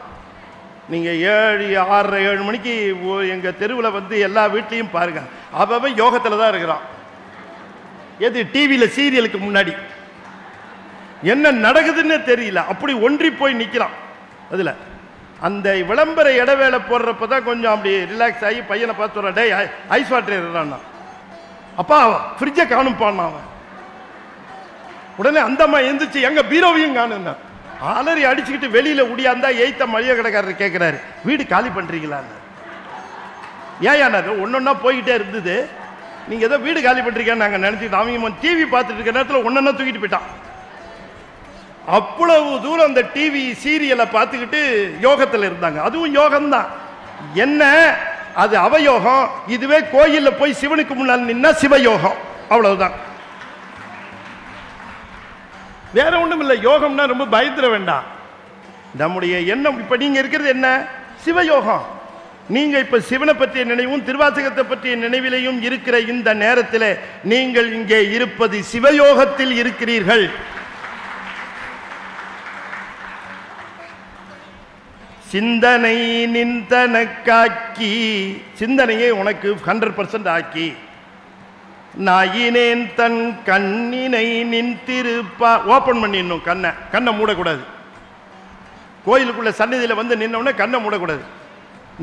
நீங்க 7, 6, 7 மணிக்கு எங்க தெருவில் வந்து எல்லா வீட்லையும் பாருங்க, அவன் யோகத்துல தான் இருக்கிறான். எது? டிவியில சீரியலுக்கு முன்னாடி என்ன நடக்குதுன்னு தெரியல, அப்படி ஒன்றி போய் நிக்கிறான். அதுல அந்த விளம்பர இடைவேளை போடுறப்பதான் கொஞ்சம் அப்படி ரிலாக்ஸ் ஆகி பையனை பார்த்து வர, டேய் ஐஸ் வாட்டர் இருந்தான், அப்பா ஃப்ரிட்ஜை காணும் பான். அவன் உடனே அந்த அம்மா எந்திரிச்சு எங்க பீரோவையும் காணுன்னா அலறி அடிச்சுக்கிட்டு வெளியில உடியாந்தா எய்த்த மளிகை கடைக்காரர் கேட்கிறாரு, வீடு காலி பண்றீங்களான்னு. ஏன் ஒன்னொன்னா போய்கிட்டே இருந்தது, நீங்க ஏதோ வீடு காலி பண்றீங்கன்னு நாங்க நினைச்சுக்கிட்டோம். அவங்க டிவி பார்த்துட்டு இருக்க நேரத்தில் ஒன்னொன்னா தூக்கிட்டு போயிட்டான். அவ்வளவு தூரம் அந்த டிவி சீரியலை பார்த்துக்கிட்டு யோகத்தில் இருந்தாங்க. அதுவும் யோகம்தான். என்ன அது? அவயோகம். இதுவே கோயில்ல போய் சிவனுக்கு முன்னால் நின்னா சிவயோகம். அவ்வளவுதான், வேற ஒண்ணும் இல்லை. யோகம்னா ரொம்ப பயந்துட வேண்டாம். நம்முடைய எண்ணம் இப்ப நீங்க இருக்கிறது என்ன? சிவயோகம். நீங்க இப்ப சிவனை பற்றிய நினைவும் திருவாசகத்தை பற்றிய நினைவிலையும் இருக்கிற இந்த நேரத்தில் நீங்கள் இங்கே இருப்பது சிவயோகத்தில் இருக்கிறீர்கள். சிந்தனை நின்தனக்காக்கி, சிந்தனையை உனக்கு 100% ஆக்கி, நாயினேன் தன் கண்ணினை நின்றிருப்பா. ஓபன் பண்ணிடணும் கண்ணை மூடக்கூடாது. கோயிலுக்குள்ள சன்னதியில வந்து நின்னவுடனே கண்ணை மூடக்கூடாது.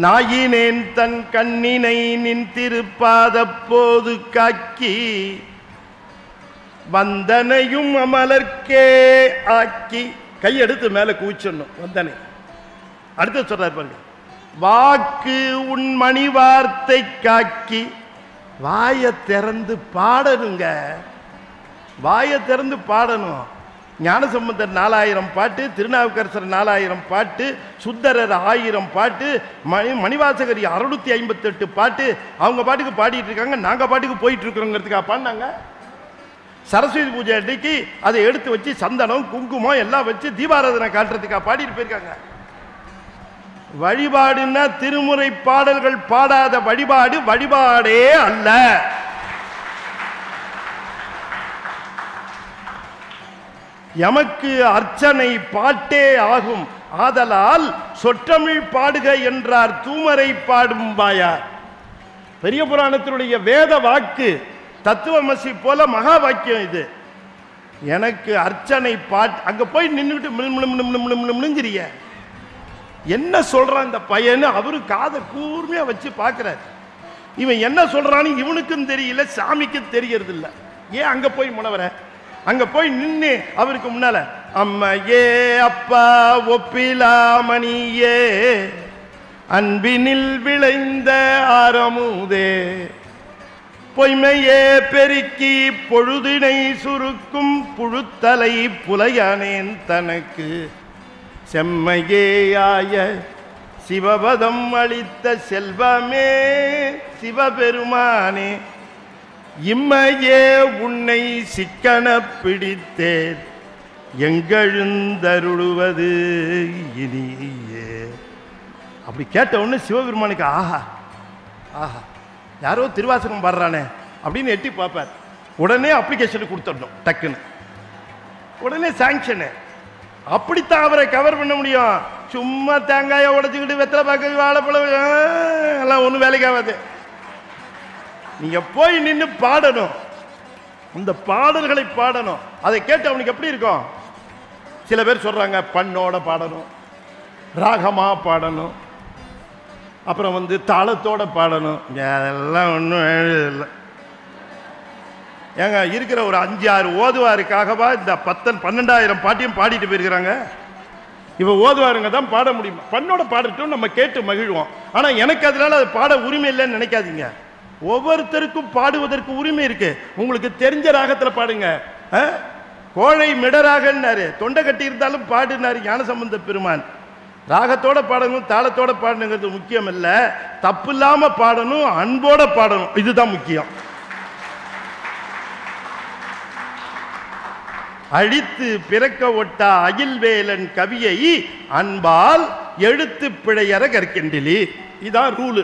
நாயினேன் தன் கண்ணினை நின்றிருப்பாத போது காக்கி, வந்தனையும் அமலர்க்கே ஆக்கி. கையெடுத்து மேல குவிச்சிடணும் வந்தனை. அடுத்து சொல்றாரு பாருங்க, வாக்கு உன் மணி வார்த்தை காக்கி. வாயை திறந்து பாடணுங்க, வாயை திறந்து பாடணும். ஞானசம்பந்தர் 4000 பாட்டு, திருநாவுக்கரசர் 4000 பாட்டு, சுந்தரர் 1000 பாட்டு, மணிவாசகர் 658 பாட்டு. அவங்க பாட்டுக்கு பாடிட்டு இருக்காங்க, நாங்க பாட்டுக்கு போயிட்டு இருக்கிறோங்கிறதுக்காக பாடினாங்க. சரஸ்வதி பூஜை அன்னைக்கு அதை எடுத்து வச்சு சந்தனம் குங்குமம் எல்லாம் வச்சு தீபாராதனை காட்டுறதுக்காக பாடிட்டு போயிருக்காங்க. வழிபாடுன்னா திருமுறை பாடல்கள் பாடாத வழிபாடு வழிபாடே அல்ல. எமக்கு அர்ச்சனை பாட்டே ஆகும், ஆதலால் சொற்றமிழ் பாடுக என்றார் தூமரை பாடும் வாயார். பெரிய புராணத்தினுடைய வேத வாக்கு தத்துவமசி போல மகா வாக்கியம் இது. எனக்கு அர்ச்சனை பாட்டு. அங்க போய் நின்றுட்டு என்ன சொல்றான் இந்த பையன்னு அவரு காதை கூர்மையா வச்சு பார்க்கிறார். இவன் என்ன சொல்றான்னு இவனுக்கும் தெரியல, சாமிக்கும் தெரியறது இல்லை. ஏன் அங்க போய் முனவர அங்க போய் நின்று அவருக்கு முன்னால அம்மையே அப்பா ஒப்பிலாமணியே அன்பினில் விளைந்த ஆரமுதே பொய்மையே பெருக்கி பொழுதினை சுருக்கும் புழுத்தலை புலையானேன் தனக்கு செம்மையேயாய சிவபதம் அளித்த செல்வமே சிவபெருமானே இம்மையே உன்னை சிக்கன பிடித்தேன் எங்கெழுந்தருளுவது இனியே. அப்படி கேட்ட உடனே சிவபெருமானுக்கு ஆஹா ஆஹா யாரோ திருவாசகம் பாடுறானே அப்படின்னு எட்டி பார்ப்பார். உடனே அப்ளிகேஷன் கொடுத்துடணும் டக்குன்னு, உடனே சாங்ஷனு. அப்படித்தான் அவரை கவர் பண்ண முடியும். சும்மா தேங்காயை உடைச்சுக்கிட்டு வெத்தலை பார்க்க வாழைப்பழம் எல்லாம் ஒன்றும் வேலைக்கு ஆகாது. நீங்க போய் நின்று பாடணும், அந்த பாடல்களை பாடணும். அதை கேட்டு அவனுக்கு எப்படி இருக்கும்? சில பேர் சொல்றாங்க பண்ணோட பாடணும், ராகமா பாடணும், அப்புறம் தாளத்தோட பாடணும். அதெல்லாம் ஒன்றும் இல்லை. ஏங்க இருக்கிற ஒரு 5-6 ஓதுவாருக்காகவா இந்த 12,000 பாட்டையும் பாடிட்டு போயிருக்கிறாங்க? இப்போ ஓதுவாருங்க தான் பாட முடியும். பண்ணோட பாடட்டும், நம்ம கேட்டு மகிழ்வோம். ஆனால் எனக்கு அதனால அது பாட உரிமை இல்லைன்னு நினைக்காதீங்க. ஒவ்வொருத்தருக்கும் பாடுவதற்கு உரிமை இருக்கு. உங்களுக்கு தெரிஞ்ச ராகத்தில் பாடுங்க. கோழை மிடராகன்னாரு, தொண்டை கட்டி இருந்தாலும் பாடுனாரு ஞானசம்பந்த பெருமான். ராகத்தோட பாடணும், தாளத்தோட பாடணுங்கிறது முக்கியம் இல்லை, தப்பு இல்லாம பாடணும், அன்போட பாடணும், இதுதான் முக்கியம். அழித்து பிறக்க ஒட்டா அகில்வேலன் கவியை அன்பால் எழுத்து பிழையற கற்கின்றி. இதான் ரூலு.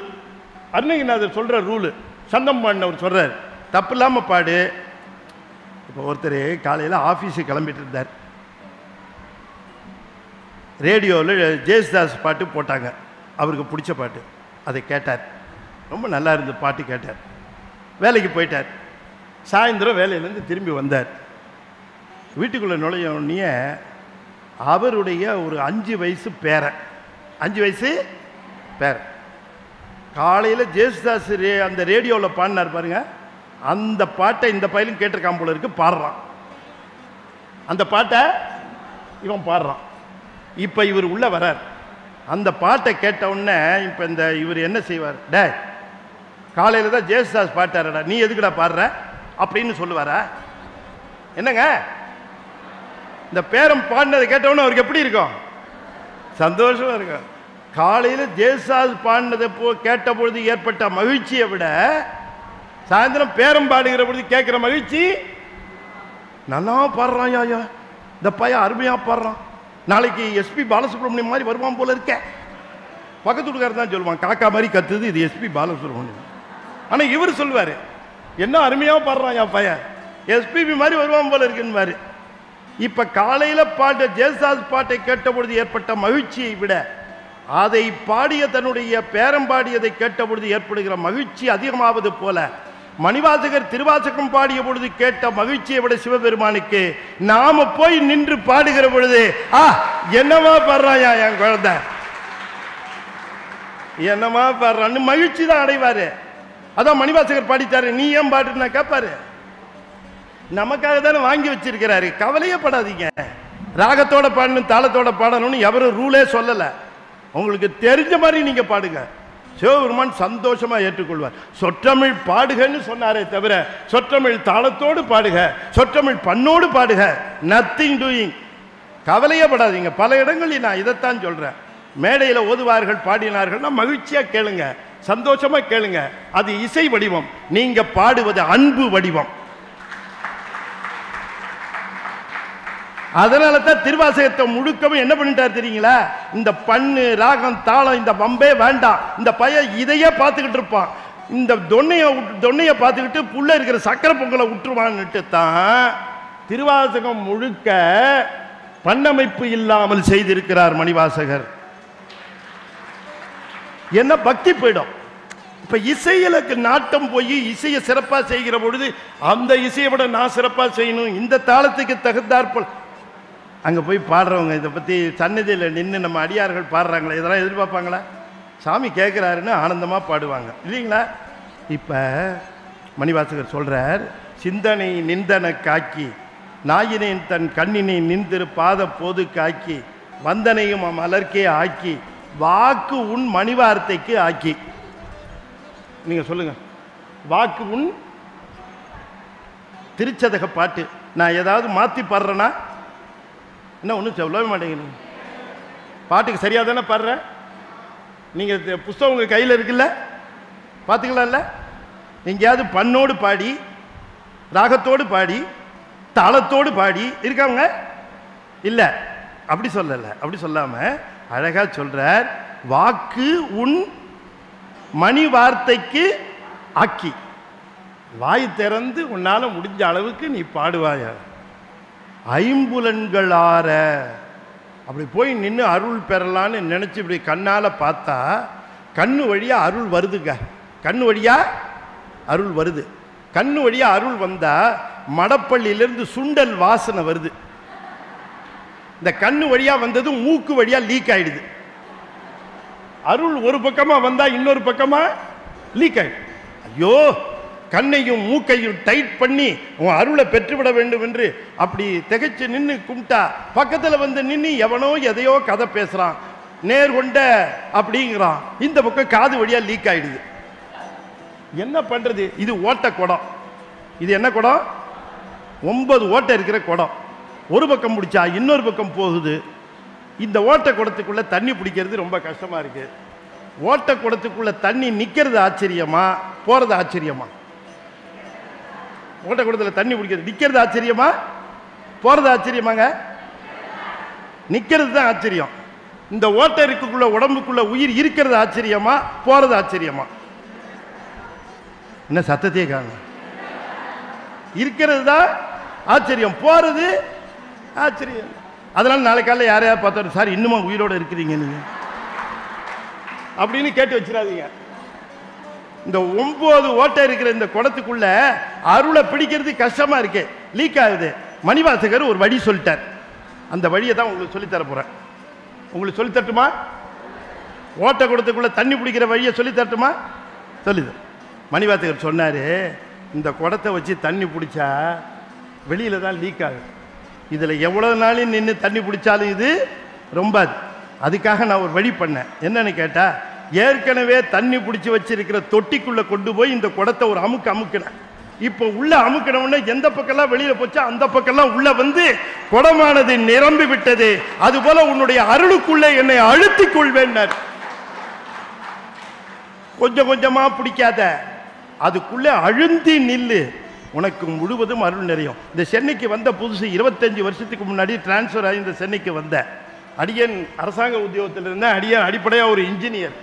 அருணகிரிநாதர் சொல்ற ரூலு. சந்தம் பாடினவர் சொல்றார், தப்பு இல்லாம பாடு. இப்போ ஒருத்தர் காலையில் ஆஃபீஸுக்கு கிளம்பிட்டு இருந்தார். ரேடியோவில் ஜேசுதாஸ் பாட்டு போட்டாங்க, அவருக்கு பிடிச்ச பாட்டு. அதை கேட்டார், ரொம்ப நல்லா இருந்த பாட்டு கேட்டார். வேலைக்கு போயிட்டார். சாயந்தரம் வேலையிலேருந்து திரும்பி வந்தார். வீட்டுக்குள்ளே நுழைய அவருடைய ஒரு 5 வயசு பேரன், 5 வயசு பேரன் காலையில் ஜேசுதாஸ் அந்த ரேடியோவில் பாடினார் பாருங்க. அந்த பாட்டை இந்த பையலும் கேட்டிருக்கான் போல இருக்கு, பாடுறான். அந்த பாட்டை இவன் பாடுறான். இப்போ இவர் உள்ள வரார். அந்த பாட்டை கேட்ட உடனே இப்போ இவர் என்ன செய்வார்? டே, காலையில் தான் ஜேசுதாஸ் பாட்டாரடா, நீ எதுக்குடா பாடுற அப்படின்னு சொல்லுவாரா? என்னங்க, இந்த பேரம் பாடினதை கேட்டவுடனே அவருக்கு எப்படி இருக்கும்? சந்தோஷமா இருக்கும். காலையில் ஜேசுதாஸ் பாடினதை கேட்ட பொழுது ஏற்பட்ட மகிழ்ச்சியை விட சாயந்தரம் பேரம் பாடுகிற பொழுது கேட்கிற மகிழ்ச்சி, நல்லா பாடுறான் ஐயா, இந்த பையன் அருமையா பாடுறான், நாளைக்கு எஸ்பி பாலசுப்ரமணியம் மாதிரி வருவான் போல இருக்க. பக்கத்து வீட்டுக்காரர் தான் சொல்லுவான், காக்கா மாதிரி கத்துது, இது எஸ்பி பாலசுப்ரமணியம். ஆனா இவர் சொல்லுவாரு, என்ன அருமையா பாடுறான் என் பையன், எஸ்பிபி மாதிரி வருவான் போல இருக்குன்னு. இப்ப காலையில பாட்ட ஜேசுதாஸ் பாட்டை கேட்ட பொழுது ஏற்பட்ட மகிழ்ச்சியை விட அதை பாடிய தன்னுடைய பேரம் பாடியதை கேட்ட பொழுது ஏற்படுகிற மகிழ்ச்சி அதிகமாவது போல மணிவாசகர் திருவாசகம் பாடிய பொழுது கேட்ட மகிழ்ச்சியை விட சிவபெருமானுக்கு நாம போய் நின்று பாடுகிற பொழுது என்னமா பாடுறாயா என் குழந்தை, என்னமா பாடுறான்னு மகிழ்ச்சி தான் அடைவாரு. அதான் மணிவாசகர் பாடித்தாரு, நீ ஏன் பாடுனா கேட்பாரு. நமக்காக தானே வாங்கி வச்சிருக்கிறாரு, கவலையே படாதீங்க. ராகத்தோட பாடணும், தாளத்தோட பாடணும்னு எவரும் ரூலே சொல்லல. உங்களுக்கு தெரிஞ்ச மாதிரி நீங்க பாடுங்க, சிவபெருமான் சந்தோஷமா ஏற்றுக்கொள்வார். சொற்றமிழ் பாடுகன்னு சொன்னாரே தவிர சொற்றமிழ் தாளத்தோடு பாடுக, சொற்றமிழ் பண்ணோடு பாடுக நத்திங் டூயிங். கவலையே படாதீங்க. பல இடங்களில் நான் இதைத்தான் சொல்றேன். மேடையில் ஓதுவார்கள் பாடினார்கள்னா மகிழ்ச்சியா கேளுங்க, சந்தோஷமா கேளுங்க. அது இசை வடிவம், நீங்க பாடுவது அன்பு வடிவம். அதனால தான் திருவாசகத்தை முழுக்கவும் என்ன பண்ணிட்டார் தெரியுங்களா? இந்த பண்ணு ராகம் தாளம் இந்த வம்பே வேண்டாம். இந்த பையன் இதையே பார்த்துக்கிட்டு இருப்பான். இந்த தொன்னையை பார்த்துக்கிட்டு புள்ள இருக்கிற சக்கரை பொங்கலை விட்டுருவான்னுட்டு தான் திருவாசகம் முழுக்க பண்ணமைப்பு இல்லாமல் செய்திருக்கிறார் மணிவாசகர். என்ன பக்தி போயிடும். இப்ப இசையிலுக்கு நாட்டம் போய் இசையை சிறப்பா செய்கிற பொழுது அந்த இசையை விட நான் சிறப்பா செய்யணும், இந்த தாளத்துக்கு தகுந்தாற்போல் அங்க போய் பாடுறவங்க இதை பத்தி சன்னதியில் நின்று நம்ம அடியார்கள் பாடுறாங்களே, இதெல்லாம் எதிர்பார்ப்பாங்களா? சாமி கேட்கிறாருன்னு ஆனந்தமா பாடுவாங்க இல்லைங்களா? இப்ப மணிவாசகர் சொல்றார், சிந்தனை நிந்தன காக்கி நாயினேன் தன் கண்ணினை நின்றிரு பாத போது காக்கி வந்தனையும் மலர்க்கே ஆக்கி வாக்கு உன் மணிவார்த்தைக்கு ஆக்கி. நீங்க சொல்லுங்க, வாக்கு உன் திருச்சதக பாட்டு. நான் ஏதாவது மாத்தி பாடுறேன்னா என்ன ஒன்றும் சொல்லவே மாட்டேங்கிறீங்க. பாட்டுக்கு சரியாக தானே பாடுறேன். நீங்கள் புஸ்தகம் உங்கள் கையில் இருக்குல்ல, பார்த்துக்கலாம்ல? எங்கேயாவது பண்ணோடு பாடி ராகத்தோடு பாடி தாளத்தோடு பாடி இருக்காங்க இல்லை? அப்படி சொல்லலை. அப்படி சொல்லாமல் அழகாக சொல்கிறார், வாக்கு உன் மணி வார்த்தைக்கு ஆக்கி. வாய் திறந்து உன்னால் முடிஞ்ச அளவுக்கு நீ பாடுவாய. ஐம்புலன்களார அப்படி போய் நின்று அருள் பெறலான்னு நினச்சி இப்படி கண்ணால் பார்த்தா கண்ணு வழியாக அருள் வருதுங்க. கண்ணு வழியாக அருள் வருது. கண்ணு வழியாக அருள் வந்தால் மடப்பள்ளியிலேருந்து சுண்டல் வாசனை வருது. இந்த கண்ணு வழியாக வந்தது மூக்கு வழியாக லீக் ஆயிடுது. அருள் ஒரு பக்கமாக வந்தால் இன்னொரு பக்கமாக லீக் ஆயிடுது. ஐயோ, கண்ணையும் மூக்கையும் டைட் பண்ணி உன் அருளை பெற்றுவிட வேண்டும் என்று அப்படி திகைச்சு நின்று கும்பிட்டா பக்கத்தில் வந்து நின்று எவனோ எதையோ கதை பேசுறான், நேர்கொண்ட அப்படிங்கிறான். இந்த பக்கம் காது வழியா லீக் ஆயிடுது. என்ன பண்றது? இது ஓட்ட குடம். இது என்ன குடம்? 9 ஓட்டை இருக்கிற குடம். ஒரு பக்கம் பிடிச்சா இன்னொரு பக்கம் போகுது. இந்த ஓட்ட குடத்துக்குள்ள தண்ணி பிடிக்கிறது ரொம்ப கஷ்டமா இருக்கு. ஓட்ட குடத்துக்குள்ள தண்ணி நிக்கிறது ஆச்சரியமா, போறது ஆச்சரியமா? ஓட்ட குடத்துல தண்ணி பிடிக்கிறது நிக்கிறது ஆச்சரியமா, போறது ஆச்சரியமாங்க? நிக்கிறது தான் ஆச்சரியம். இந்த ஓட்டை இருக்குள்ள உடம்புக்குள்ள உயிர் இருக்கிறது ஆச்சரியமா, போறது ஆச்சரியமா? என்ன சத்தத்தையே காண? இருக்கிறது தான் ஆச்சரியம், போறது ஆச்சரியம். அதனால நாளை காலையில் யாரையாவது பார்த்தா, சார் இன்னுமா உயிரோட இருக்கிறீங்க நீங்க அப்படின்னு கேட்டு வச்சிடாதீங்க. இந்த 9 ஓட்டை இருக்கிற இந்த குடத்துக்குள்ள அருளை பிடிக்கிறது கஷ்டமா இருக்கு, லீக் ஆகுது. மணிவாசகர் ஒரு வழி சொல்லிட்டார். அந்த வழியை தான் உங்களுக்கு சொல்லித்தர போறேன். உங்களுக்கு சொல்லி தட்டுமா? ஓட்டை குடத்துக்குள்ள தண்ணி பிடிக்கிற வழியை சொல்லி தட்டுமா? சொல்லுது. மணிவாசகர் சொன்னாரு, இந்த குடத்தை வச்சு தண்ணி பிடிச்சா வெளியில தான் லீக் ஆகுது. இதுல எவ்வளவு நாளும் நின்று தண்ணி பிடிச்சாலும் இது ரொம்ப. அதுக்காக நான் ஒரு வழி பண்ணேன். என்னன்னு கேட்டா, ஏற்கனவே தண்ணி பிடிச்சி வச்சிருக்கிற தொட்டிக்குள்ள கொண்டு போய் இந்த குடத்தை ஒரு அமுக்கினேன். இப்போ உள்ள அமுக்கினவுடனே எந்த பக்கம்லாம் வெளியில போச்சா அந்த பக்கம்லாம் உள்ள வந்து குடமானது நிரம்பி விட்டது. அதுபோல உன்னுடைய அருளுக்குள்ளே என்னை அழுத்திக் கொள்வேன். கொஞ்சம் கொஞ்சமா பிடிக்காத, அதுக்குள்ளே அழுந்தி நில்லு, உனக்கு முழுவதும் அருள் நிறையும். இந்த சென்னைக்கு வந்த புதுசு 25 வருஷத்துக்கு முன்னாடி டிரான்ஸ்ஃபர் ஆகி இந்த சென்னைக்கு வந்த அடியன் அரசாங்க உத்தியோகத்தில் இருந்தேன். அடியன் அடிப்படையாக ஒரு இன்ஜினியர்.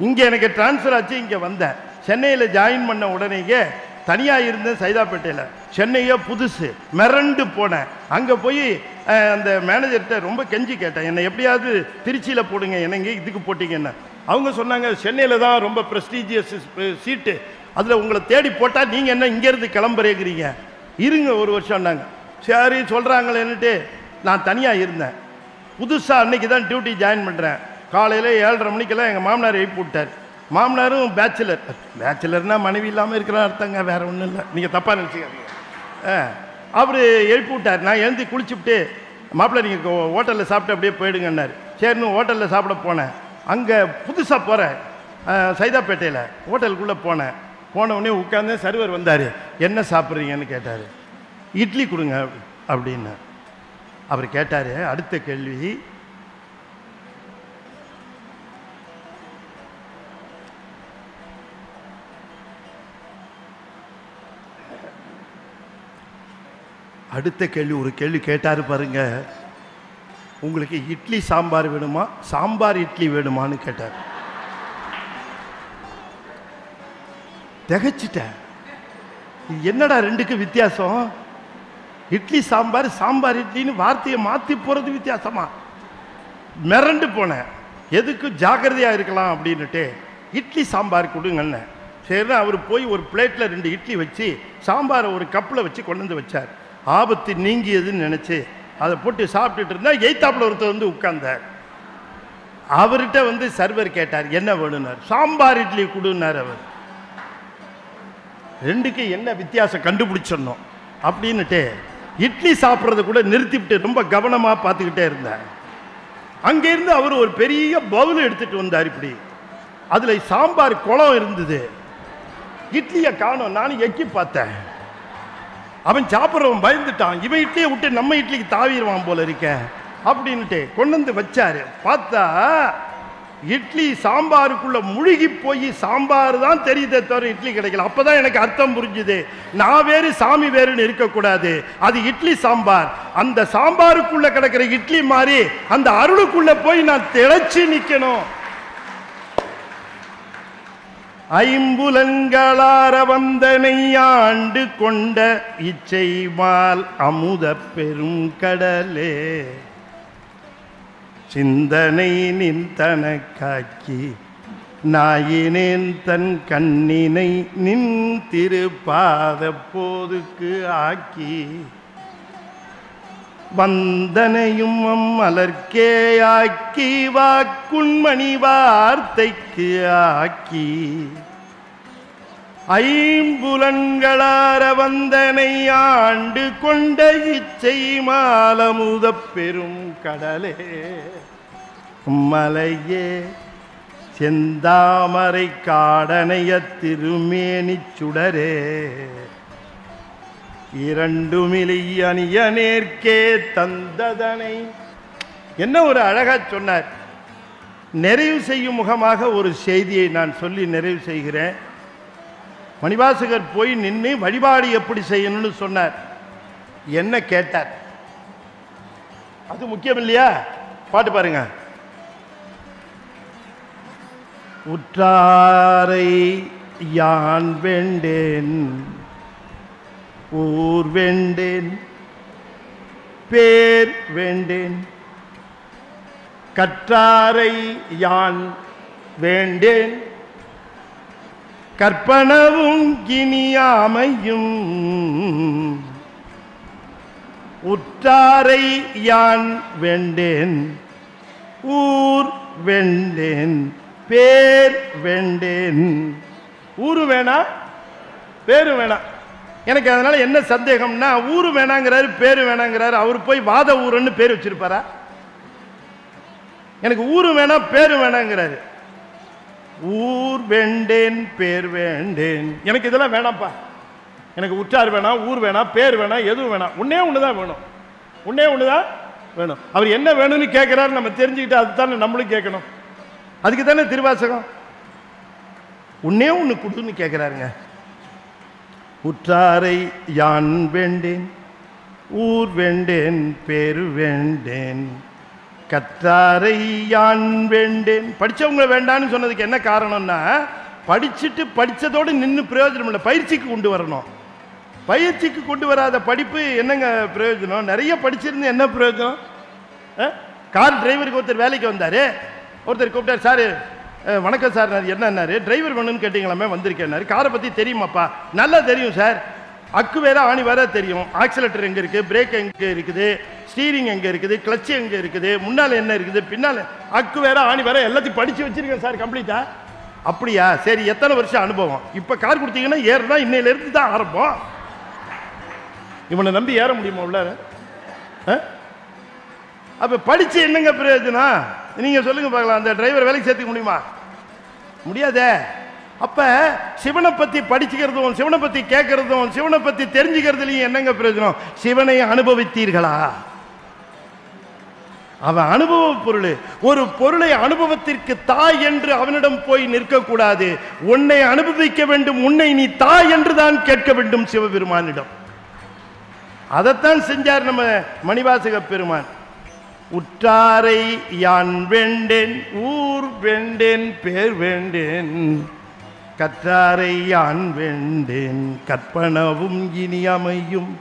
இங்கே எனக்கு டிரான்ஸ்ஃபர் ஆச்சு. இங்கே வந்தேன். சென்னையில் ஜாயின் பண்ண உடனேயே தனியாக இருந்தேன் சைதாப்பேட்டையில். சென்னையே புதுசு, மிரண்டு போனேன். அங்கே போய் அந்த மேனேஜர்கிட்ட ரொம்ப கெஞ்சி கேட்டேன், என்னை எப்படியாவது திருச்சியில் போடுங்க, என்னங்க இதுக்கு போட்டிங்கன்னா. அவங்க சொன்னாங்க, சென்னையில் தான் ரொம்ப ப்ரெஸ்டீஜியஸ் சீட்டு, அதில் உங்களை தேடி போட்டால் நீங்கள் என்ன இங்கேருந்து கிளம்புறேங்கிறீங்க, இருங்க ஒரு வருஷம்னாங்க. சரி சொல்கிறாங்களேன்னுட்டு நான் தனியாக இருந்தேன். புதுசாக அன்னைக்கு தான் டியூட்டி ஜாயின் பண்ணுறேன். காலையில் 7:30 மணிக்கெல்லாம் எங்கள் மாமனார் எழுப்பி விட்டார். மாமனாரும் பேச்சுலர். பேச்சுலர்னால் மனைவி இல்லாமல் இருக்கிற அர்த்தங்க, வேறு ஒன்றும் இல்லை, நீங்கள் தப்பாக நினச்சிக்காதீங்க. அவர் எழுப்பி விட்டார். நான் எழுந்து குளிச்சுவிட்டு, மாப்பிள்ளை நீங்கள் ஹோட்டலில் சாப்பிட்டு அப்படியே போயிடுங்கன்னார். சரின்னு ஹோட்டலில் சாப்பிட போனேன். அங்கே புதுசாக போகிறேன் சைதாப்பேட்டையில். ஹோட்டலுக்குள்ளே போனேன். போனவுடனே உட்காந்து சர்வர் வந்தார். என்ன சாப்பிட்றீங்கன்னு கேட்டார். இட்லி கொடுங்க அப்படின்னு. அவர் கேட்டாரு. அடுத்த கேள்வி, ஒரு கேள்வி கேட்டாரு பாருங்க. உங்களுக்கு இட்லி சாம்பார் வேணுமா, சாம்பார் இட்லி வேணுமான்னு கேட்டார். திகைச்சிட்டேன். என்னடா ரெண்டுக்கு வித்தியாசம்? இட்லி சாம்பார், சாம்பார் இட்லின்னு வார்த்தையை மாற்றி போகிறது வித்தியாசமா? மிரண்டு போனேன். எதுக்கு ஜாக்கிரதையா இருக்கலாம் அப்படின்னுட்டு இட்லி சாம்பார் கொடுங்கன்னு. சரி, அவர் போய் ஒரு பிளேட்டில் 2 இட்லி வச்சு சாம்பாரை ஒரு கப்பில் வச்சு கொண்டு வந்து வச்சார். ஆபத்து நீங்கியதுன்னு நினச்சி அதை போட்டு சாப்பிட்டுட்டு இருந்தா எய்த்தாப்பில் ஒருத்தர் வந்து உட்கார்ந்தார். அவர்கிட்ட வந்து சர்வர் கேட்டார், என்ன வேணும்னார். சாம்பார் இட்லி கொடுன்னார். அவர் ரெண்டுக்கு என்ன வித்தியாசம் கண்டுபிடிச்சிடணும் அப்படின்னுட்டு இட்லி சாப்பிட்றத கூட நிறுத்திவிட்டு ரொம்ப கவனமாக பார்த்துக்கிட்டே இருந்தார். அங்கேருந்து அவர் ஒரு பெரிய பவுல் எடுத்துட்டு வந்தார். இப்படி அதில் சாம்பார் குளம் இருந்தது. இட்லியை காணோம். நானும் எக்கி பார்த்தேன். அவன் சாப்பிட்றவன் பயந்துட்டான். இவன் இட்லியை விட்டு நம்ம இட்லிக்கு தாவிடுவான் போல இருக்க அப்படின்னுட்டு கொண்டு வந்து வச்சாரு. பார்த்தா இட்லி சாம்பாருக்குள்ள முழுகி போய் சாம்பார் தான் தெரியுதே தவிர இட்லி கிடைக்கல. அப்பதான் எனக்கு அர்த்தம் புரிஞ்சுது. நான் வேறு சாமி வேறுன்னு இருக்கக்கூடாது. அது இட்லி சாம்பார். அந்த சாம்பாருக்குள்ள கிடக்கிற இட்லி மாதிரி அந்த அருளுக்குள்ள போய் நான் திளைச்சு நிக்கணும். ஐம்புலன்களார வந்தனை ஆண்டு கொண்ட இச்சைமால் அமுத பெரும் கடலே, சிந்தனை நின்தன காக்கி நாயினேன் தன் கண்ணினை நின் திருப்பாத போதுக்கு ஆக்கி, வந்தனையும் அம்மலர்க்கே ஆக்கி வாக்குண்மணி வார்த்தைக்கு ஆக்கி, ஐம்புலன்களார வந்தனை ஆண்டு கொண்ட இச்சை மாலமுத பெரும் கடலே, மலையே செந்தாமரை காடனைய திருமேனி சுடரே, இரண்டுமிலி அணிய நேர்க்கே தந்ததனை. என்ன ஒரு அழகா சொன்னார். நிறைவு செய்யும் முகமாக ஒரு செய்தியை நான் சொல்லி நிறைவு செய்கிறேன். மணிவாசகர் போய் நின்று வழிபாடு எப்படி செய்யணும்னு சொன்னார். என்ன கேட்டார்? அது முக்கியம் இல்லையா? பாட்டு பாருங்க. உற்றாரை யான் வேண்டேன், ஊர் வேண்டேன், பேர் வேண்டேன், கற்றாரை யான் வேண்டேன், கற்பனவும் கினியாமையும், உற்றாரை யான் வேண்டேன், ஊர் வேண்டேன், பேர் வேண்டேன். ஊரு வேணா, பேரு வேணா. எனக்கு அதனால என்ன சந்தேகம்னா, ஊரு வேணாங்கிறாரு, பேரு வேணாங்கிறாரு. அவர் போய் வாத ஊருன்னு பேர் வச்சிருப்பாரா? எனக்கு ஊரு வேணா, பேரு வேணாங்கிறாரு. ஊர் வேண்டேன், பேர் வேண்டேன். எனக்கு இதெல்லாம் வேணாம்ப்பா. எனக்கு உற்றார் வேணாம், ஊர் வேணாம், பேர் வேணாம், எதுவும் வேணாம். ஒன்னே ஒண்ணுதான் வேணும். ஒன்னே ஒண்ணுதான் வேணும். அவர் என்ன வேணும்னு கேட்கிறாரு நம்ம தெரிஞ்சுக்கிட்டு அதுதானே நம்மளும் கேட்கணும். அதுக்கு தானே திருவாசகம். ஒன்னே ஒண்ணு கொடுன்னு கேட்கிறாருங்க. உற்றாரை யான் வேண்டேன், ஊர் வேண்டேன், பேரு வேண்டேன், கற்றாரை யான் வேண்டேன். படிச்சவங்களை வேண்டான்னு சொன்னதுக்கு என்ன காரணம்னா, படிச்சுட்டு படிச்சதோடு நின்று பிரயோஜனம் இல்லை, பயிற்சிக்கு கொண்டு வரணும். பயிற்சிக்கு கொண்டு வராத படிப்பு என்னங்க பிரயோஜனம்? நிறைய படிச்சிருந்து என்ன பிரயோஜனம்? கார் டிரைவருக்கு ஒருத்தர் வேலைக்கு வந்தாரு. ஒருத்தர் கூப்பிட்டார், சார் வணக்கம் சார். என்னன்னாரு, டிரைவர் வேணும்னு கேட்டீங்களாமே, வந்திருக்கேன்னாரு. காரை பற்றி தெரியுமாப்பா? நல்லா தெரியும் சார். அக்கு வேற ஆணி வேற தெரியும். ஆக்சிலேட்டர் எங்கே இருக்குது, பிரேக் எங்கே இருக்குது, ஸ்டீரிங் எங்கே இருக்குது, கிளச்சு எங்கே இருக்குது, முன்னால் என்ன இருக்குது, பின்னால் அக்கு வேற ஆணி வேற எல்லாத்தையும் படித்து வச்சிருக்கேன் சார் கம்ப்ளீட்டா. அப்படியா? சரி, எத்தனை வருஷம் அனுபவம்? இப்போ கார் கொடுத்தீங்கன்னா ஏறுனா இன்னையிலேருந்து தான் ஆரம்பம். இவனை நம்பி ஏற முடியுமா உள்ளார? அப்போ படித்து என்னங்க பிரயோஜனம்? நீங்கள் சொல்லுங்க பார்க்கலாம். அந்த டிரைவர் வேலைக்கு சேர்த்துக்க முடியுமா? முடியாதே. அப்ப சிவனை பத்தி படிச்சுக்கிறதும், சிவனை பத்தி கேட்கறதும், சிவனை பத்தி தெரிஞ்சுக்கிறதுலையும் என்னங்க பிரயோஜனம்? சிவனை அனுபவித்தீர்களா? அவன் அனுபவ பொருள். ஒரு பொருளை அனுபவத்திற்கு தாய் என்று அவனிடம் போய் நிற்கக்கூடாது. உன்னை அனுபவிக்க வேண்டும், உன்னை நீ தாய் என்று தான் கேட்க வேண்டும் சிவபெருமானிடம். அதைத்தான் செஞ்சார் நம்ம மணிவாசக பெருமான். உற்றாரை யான் வேண்டேன், ஊர் வேண்டேன், பேர் வேண்டேன், கற்றாரை யான் வேண்டேன், கற்பனவும் இனி அமையும்,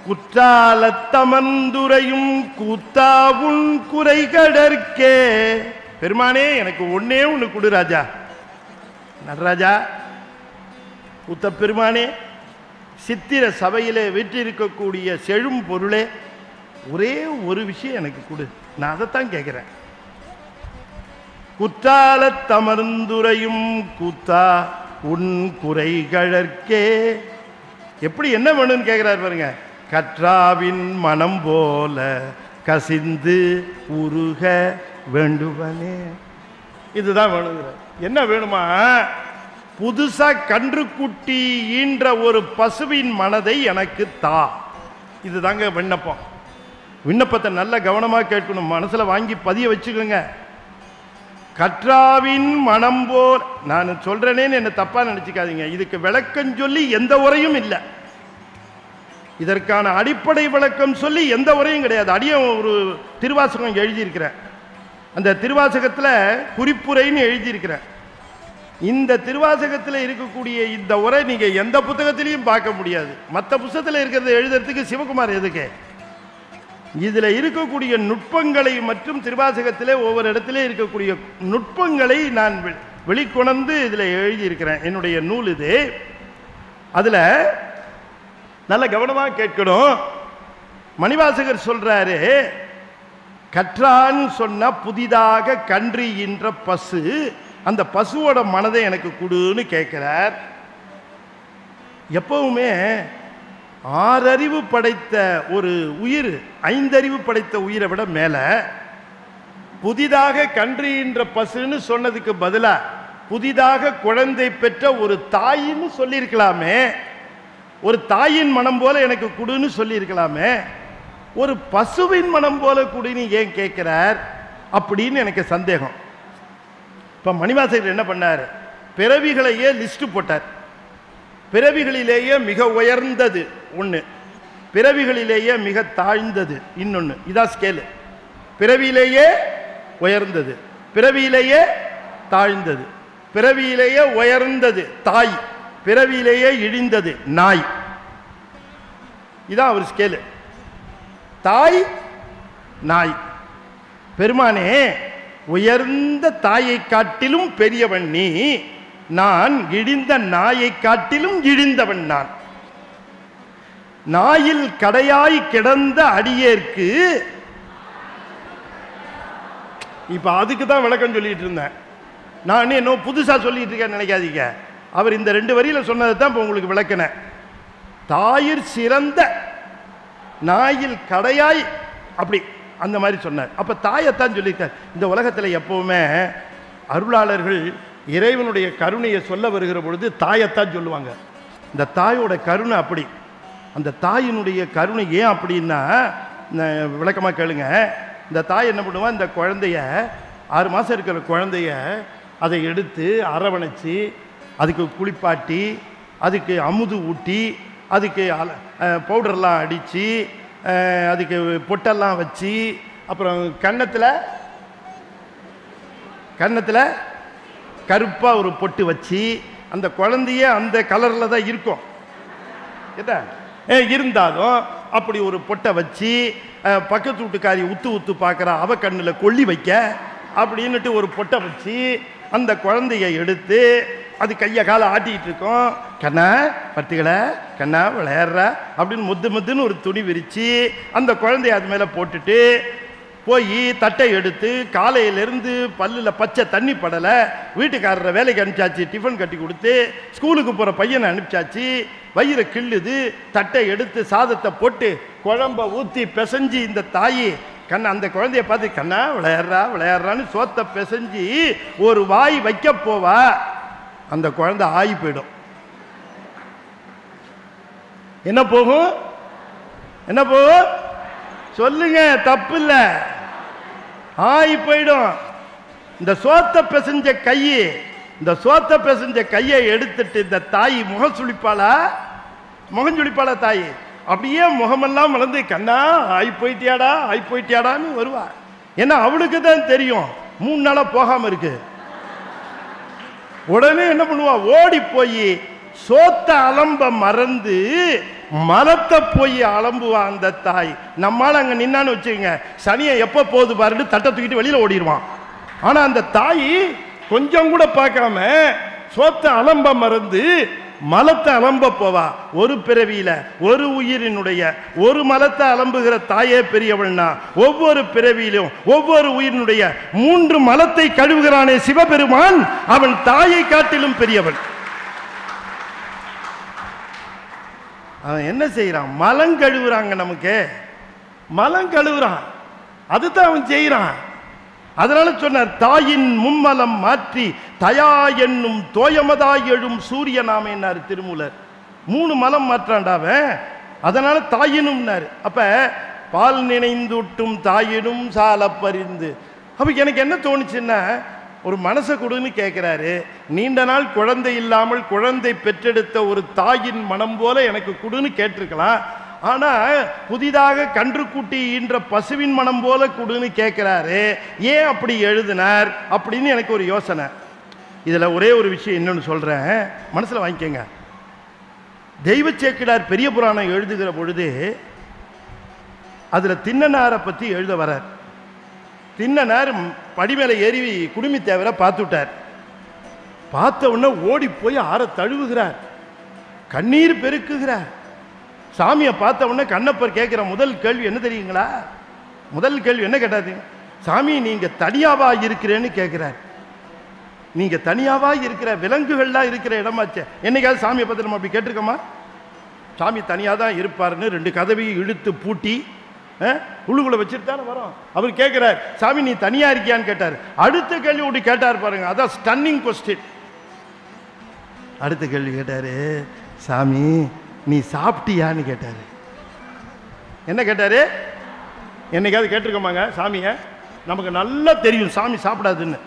குற்றாலத்தமந்துரையும் கூத்தாவுன் குறைகடற்கே. பெருமானே, எனக்கு ஒன்னே ஒன்று கொடு ராஜா. நடராஜா, கூத்த பெருமானே, சித்திர சபையிலே வீற்றிருக்கக்கூடிய செழும் பொருளே, ஒரே ஒரு விஷயம் எனக்கு கொடு. நான் அதைத்தான் கேட்கிறேன். குற்றாலத்தமர்ந்துரையும் கூத்தா உன் குறைகழற்கே. எப்படி என்ன வேணும்னு கேட்கிறார் பாருங்க. கற்றாவின் மனம் போல கசிந்து உருக வேண்டுவனே. இதுதான் வேணுங்கிற. என்ன வேணுமா? புதுசா கன்றுக்குட்டி ஈன்ற ஒரு பசுவின் மனதை எனக்கு தா. இதுதாங்க விண்ணப்பம். விண்ணப்பத்தை நல்ல கவனமாக கேட்கணும், மனசுல வாங்கி பதிய வச்சுக்கோங்க. கற்றாவின் மனம் போல், நான் சொல்றேனேன்னு என்ன தப்பா நினைச்சுக்காதீங்க. இதுக்கு விளக்கம் சொல்லி எந்த உரையும் இல்லை. இதற்கான அடிப்படை விளக்கம் சொல்லி எந்த உரையும் கிடையாது. அடிய ஒரு திருவாசகம் எழுதியிருக்கிறேன். அந்த திருவாசகத்தில் குறிப்புரைன்னு எழுதியிருக்கிறேன். இந்த திருவாசகத்தில் இருக்கக்கூடிய இந்த உரை நீங்க எந்த புத்தகத்திலையும் பார்க்க முடியாது. மற்ற புத்தகத்தில் இருக்கிறத எழுதுறதுக்கு சிவகுமார் எதுக்கு? இதுல இருக்கக்கூடிய நுட்பங்களை மற்றும் திருவாசகத்திலே ஒவ்வொரு இடத்திலே இருக்கக்கூடிய நுட்பங்களை நான் வெளிக்கொணர்ந்து இதுல எழுதியிருக்கிறேன். என்னுடைய நூல் இது. அதுல நல்ல கவனமா கேட்கணும். மணிவாசகர் சொல்றாரு, கற்றான்னு சொன்னா புதிதாக கன்று ஈன்ற பசு, அந்த பசுவோட மனதை எனக்கு கொடுன்னு கேட்கிறார். எப்பவுமே ஆறறிவு படைத்த ஒரு உயிர் 5 அறிவு படைத்த உயிரை விட மேல, புதிதாக கன்று ஈன்ற பசுன்னு சொன்னதுக்கு பதிலா புதிதாக குழந்தை பெற்ற ஒரு தாயின்னு சொல்லியிருக்கலாமே. ஒரு தாயின் மனம் போல எனக்கு கொடுன்னு சொல்லியிருக்கலாமே. ஒரு பசுவின் மனம் போல குடின்னு ஏன் கேட்கிறார் அப்படின்னு எனக்கு சந்தேகம். இப்ப மணிவாசகர் என்ன பண்ணார்? பிறவிகளையே லிஸ்ட் போட்டார். பிறவிகளிலேயே மிக உயர்ந்தது ஒன்று, பிறவிகளிலேயே மிக தாழ்ந்தது இன்னொன்று. இதான் ஸ்கேலு. பிறவியிலேயே உயர்ந்தது, பிறவியிலேயே தாழ்ந்தது, பிறவியிலேயே உயர்ந்தது தாய், பிறவியிலேயே இழிந்தது நாய். இதான் அவர் ஸ்கேலு. தாய் நாய். பெருமானே, உயர்ந்த தாயை காட்டிலும் பெரியவன் நீ, நான் இழிந்த நாயை காட்டிலும் இழிந்தவன் நான். நாயில் கடையாய் கிடந்த அடியேற்கு. இப்ப அதுக்கு தான் விளக்கம் சொல்லிட்டு இருந்தேன். நான் என்ன புதுசா சொல்லிட்டு இருக்கேன் நினைக்காதீங்க. அவர் இந்த 2 வரியில சொன்னதை தான் இப்ப உங்களுக்கு விளக்கினேன். தாயிற் சிறந்த நாயில் கடையாய், அப்படி அந்த மாதிரி சொன்னார். அப்ப தாயத்தான் சொல்லியிருக்கார். இந்த உலகத்தில் எப்பவுமே அருளாளர்கள் இறைவனுடைய கருணையை சொல்ல வருகிற பொழுது தாயத்தான் சொல்லுவாங்க. இந்த தாயோட கருணை அப்படி. அந்த தாயினுடைய கருணை ஏன் அப்படின்னா, விளக்கமாக கேளுங்க. இந்த தாய் என்ன பண்ணுவா, இந்த குழந்தைய 6 மாதம் இருக்கிற குழந்தைய அதை எடுத்து அரவணைச்சி, அதுக்கு குளிப்பாட்டி, அதுக்கு அமுது ஊட்டி, அதுக்கு பவுடர்லாம் அடித்து, அதுக்கு பொட்டெல்லாம் வச்சு, அப்புறம் கன்னத்தில் கருப்பாக ஒரு பொட்டு வச்சு, அந்த குழந்தைய அந்த கலரில் தான் இருக்கும் இருந்தாலும் அப்படி ஒரு பொட்டை வச்சு, பக்கத்து வீட்டுக்காரி உத்து பார்க்குறா, அவ கண்ணில் கொல்லி வைக்க அப்படின்னுட்டு ஒரு பொட்டை வச்சு, அந்த குழந்தைய எடுத்து அது கையை காலை ஆட்டிகிட்டு இருக்கோம். கண்ணா பத்துக்களை, கண்ணா விளையாடுற அப்படின்னு முத்துன்னு ஒரு துணி விரித்து அந்த குழந்தைய அது மேலே போட்டுட்டு போய் தட்டை எடுத்து, காலையிலேருந்து பல்லில் பச்சை தண்ணி படலை, வீட்டுக்காரரை வேலைக்கு அனுப்பிச்சாச்சு, டிஃபன் கட்டி கொடுத்து ஸ்கூலுக்கு போகிற பையனை அனுப்பிச்சாச்சு, வயிறை கிள்ளுது, தட்டை எடுத்து சாதத்தை போட்டு குழம்ப ஊற்றி பிசைஞ்சு இந்த தாயி கண்ணா அந்த குழந்தைய பார்த்து கண்ணா விளையாடுறான்னு சோத்தை பிசைஞ்சு ஒரு வாய் வைக்க போவா, அந்த குழந்தை ஆகி போயிடும். என்ன போகும்? சொல்லுங்க, தப்பு இல்ல, ஆயி போயிடும். இந்த சோத்த பிசைஞ்ச கையை, இந்த சோத்த பிசைஞ்ச கையை எடுத்துட்டு இந்த தாய் முகம் சுளிப்பாளா? முகம் சுளிப்பாளா தாய்? அப்படியே முகமெல்லாம் வளர்ந்து கண்ணா ஆயி போயிட்டியாடா, ஆயி போயிட்டியாடான்னு வருவா. ஏன்னா அவளுக்கு தான் தெரியும் 3 நாளா போகாம இருக்கு. உடனே என்ன பண்ணுவா? ஓடி போய் சோத்த அலம்ப மறந்து மலத்தை போய் அலம்புவா அந்த தாய். நம்மால அங்க நின்னான்னு வச்சுக்கோங்க, சனியை எப்ப போகுது பாருன்னு தட்டை தூக்கிட்டு வெளியில ஓடிடுவான். ஆனா அந்த தாய் கொஞ்சம் கூட பார்க்காம சோத்த அலம்ப மறந்து மலத்தை அலம்ப போவா. ஒரு பிறவியில ஒரு உயிரினுடைய ஒரு மலத்தை அலம்புகிற தாயே பெரியவள்னா, ஒவ்வொரு பிறவியிலும் ஒவ்வொரு உயிரினுடைய 3 மலத்தை கழுவுகிறானே சிவபெருமான், அவன் தாயை காட்டிலும் பெரியவன். அவன் என்ன செய்யறான்? மலம் கழுவுறாங்க. நமக்கு மலம் கழுவுறான், அதுதான் அவன் செய்யறான். அதனால சொன்னார், தாயின் மும்மலம் மாற்றி தயா என்னும் தோயமதாய் எழும் சூரிய நாம என்னாரு திருமூலர். 3 மலம் மாற்றாண்டாவன். அதனால தாயினும். அப்ப பால் நினைந்தூட்டும் தாயினும் சால பரிந்து. அப்ப எனக்கு என்ன தோணுச்சுன்னா, ஒரு மனசை கொடுன்னு கேட்கிறாரு. நீண்ட நாள் குழந்தை இல்லாமல் குழந்தை பெற்றெடுத்த ஒரு தாயின் மனம் போல எனக்கு கொடுன்னு கேட்டிருக்கலாம். ஆனா புதிதாக கன்றுக்குட்டி ஈன்ற பசுவின் மனம் போல கொடுன்னு கேட்கிறாரு. ஏன் அப்படி எழுதினார் அப்படின்னு எனக்கு ஒரு யோசனை. இதுல ஒரே ஒரு விஷயம் இன்னொன்னு சொல்றேன், மனசுல வாங்கிக்கங்க. தெய்வ சேக்கிழார் பெரிய புராணம் எழுதுகிற பொழுது அதுல திண்ணனாரை பத்தி எழுத வர்றார். திண்ணனார் படிமேல ஏறி குடுமி தேவரை பார்த்துட்டார். பார்த்த உடனே ஓடி போய் ஆற தழுவுகிறார், கண்ணீர் பெருக்குகிறார். சாமியை பார்த்த உடனே கண்ணப்பர் கேட்கிற முதல் கேள்வி என்ன தெரியுங்களா? முதல் கேள்வி என்ன கேட்டாரு? சாமி நீங்க தனியாவா இருக்கிறேன்னு கேட்கிறார். நீங்க தனியாவா இருக்கிற, விலங்குகள்லாம் இருக்கிற இடமாச்சே. என்னைக்காவது சாமியை பார்த்து நம்ம அப்படி கேட்டிருக்கோமா? சாமி தனியாக தான் இருப்பாருன்னு 2 கதவையும் இழுத்து பூட்டி உள்ளுக்குள்ள வச்சுட்டு தானே வரோம். அவர் கேட்கிறார், சாமி நீ தனியா இருக்கியான்னு கேட்டார். அடுத்த கேள்வி ஒன்று கேட்டார் பாருங்க, அதான் ஸ்டன்னிங் கொஸ்டின். அடுத்த கேள்வி கேட்டாரு, சாமி நீ சாப்பிட்டியான்னு கேட்டாரு. என்ன கேட்டாரு? என்னைக்காவது கேட்டிருக்கோமாங்க சாமிய? நமக்கு நல்லா தெரியும் சாமி சாப்பிடாதுன்னு.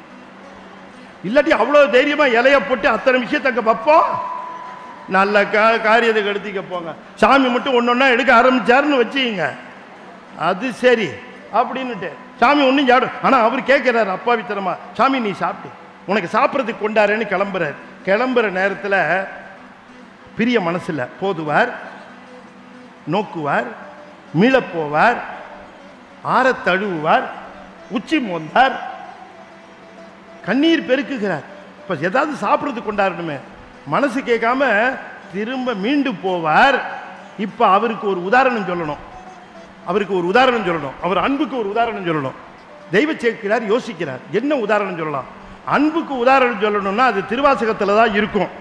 இல்லாட்டி அவ்வளவு தைரியமா இலைய போட்டு அத்தனை விஷயத்த அங்க வைப்போம். நல்ல காரியத்துக்கு எடுத்துக்க போங்க. சாமி மட்டும் ஒன்னொன்னா எடுக்க ஆரம்பிச்சாருன்னு வச்சுங்க, அது சரி அப்படின்னுட்டு சாமி ஒன்றும் சாப்பிடும். ஆனா அவர் கேட்கிறாரு அப்பாவித்தனமா, சாமி நீ சாப்பிட்டு உனக்கு சாப்பிட்றதுக்கு கொண்டாருன்னு கிளம்புறாரு. கிளம்புற நேரத்தில் பிரிய மனசுல போதுவார், நோக்குவார், மீளப்போவார், ஆற தழுவுவார், உச்சி மோந்தார், கண்ணீர் பெருக்குகிறார். இப்ப ஏதாவது சாப்பிட்றதுக்கு கொண்டாடணுமே, மனசு கேட்காம திரும்ப மீண்டு போவார். இப்ப அவருக்கு ஒரு உதாரணம் சொல்லணும், அவருக்கு ஒரு உதாரணம் சொல்லணும், அவர் அன்புக்கு ஒரு உதாரணம் சொல்லணும். தெய்வ சேக்கிழார் யோசிக்கிறார், என்ன உதாரணம் சொல்லலாம்? அன்புக்கு உதாரணம் சொல்லணும்னா அது திருவாசகத்துல தான் இருக்கும்.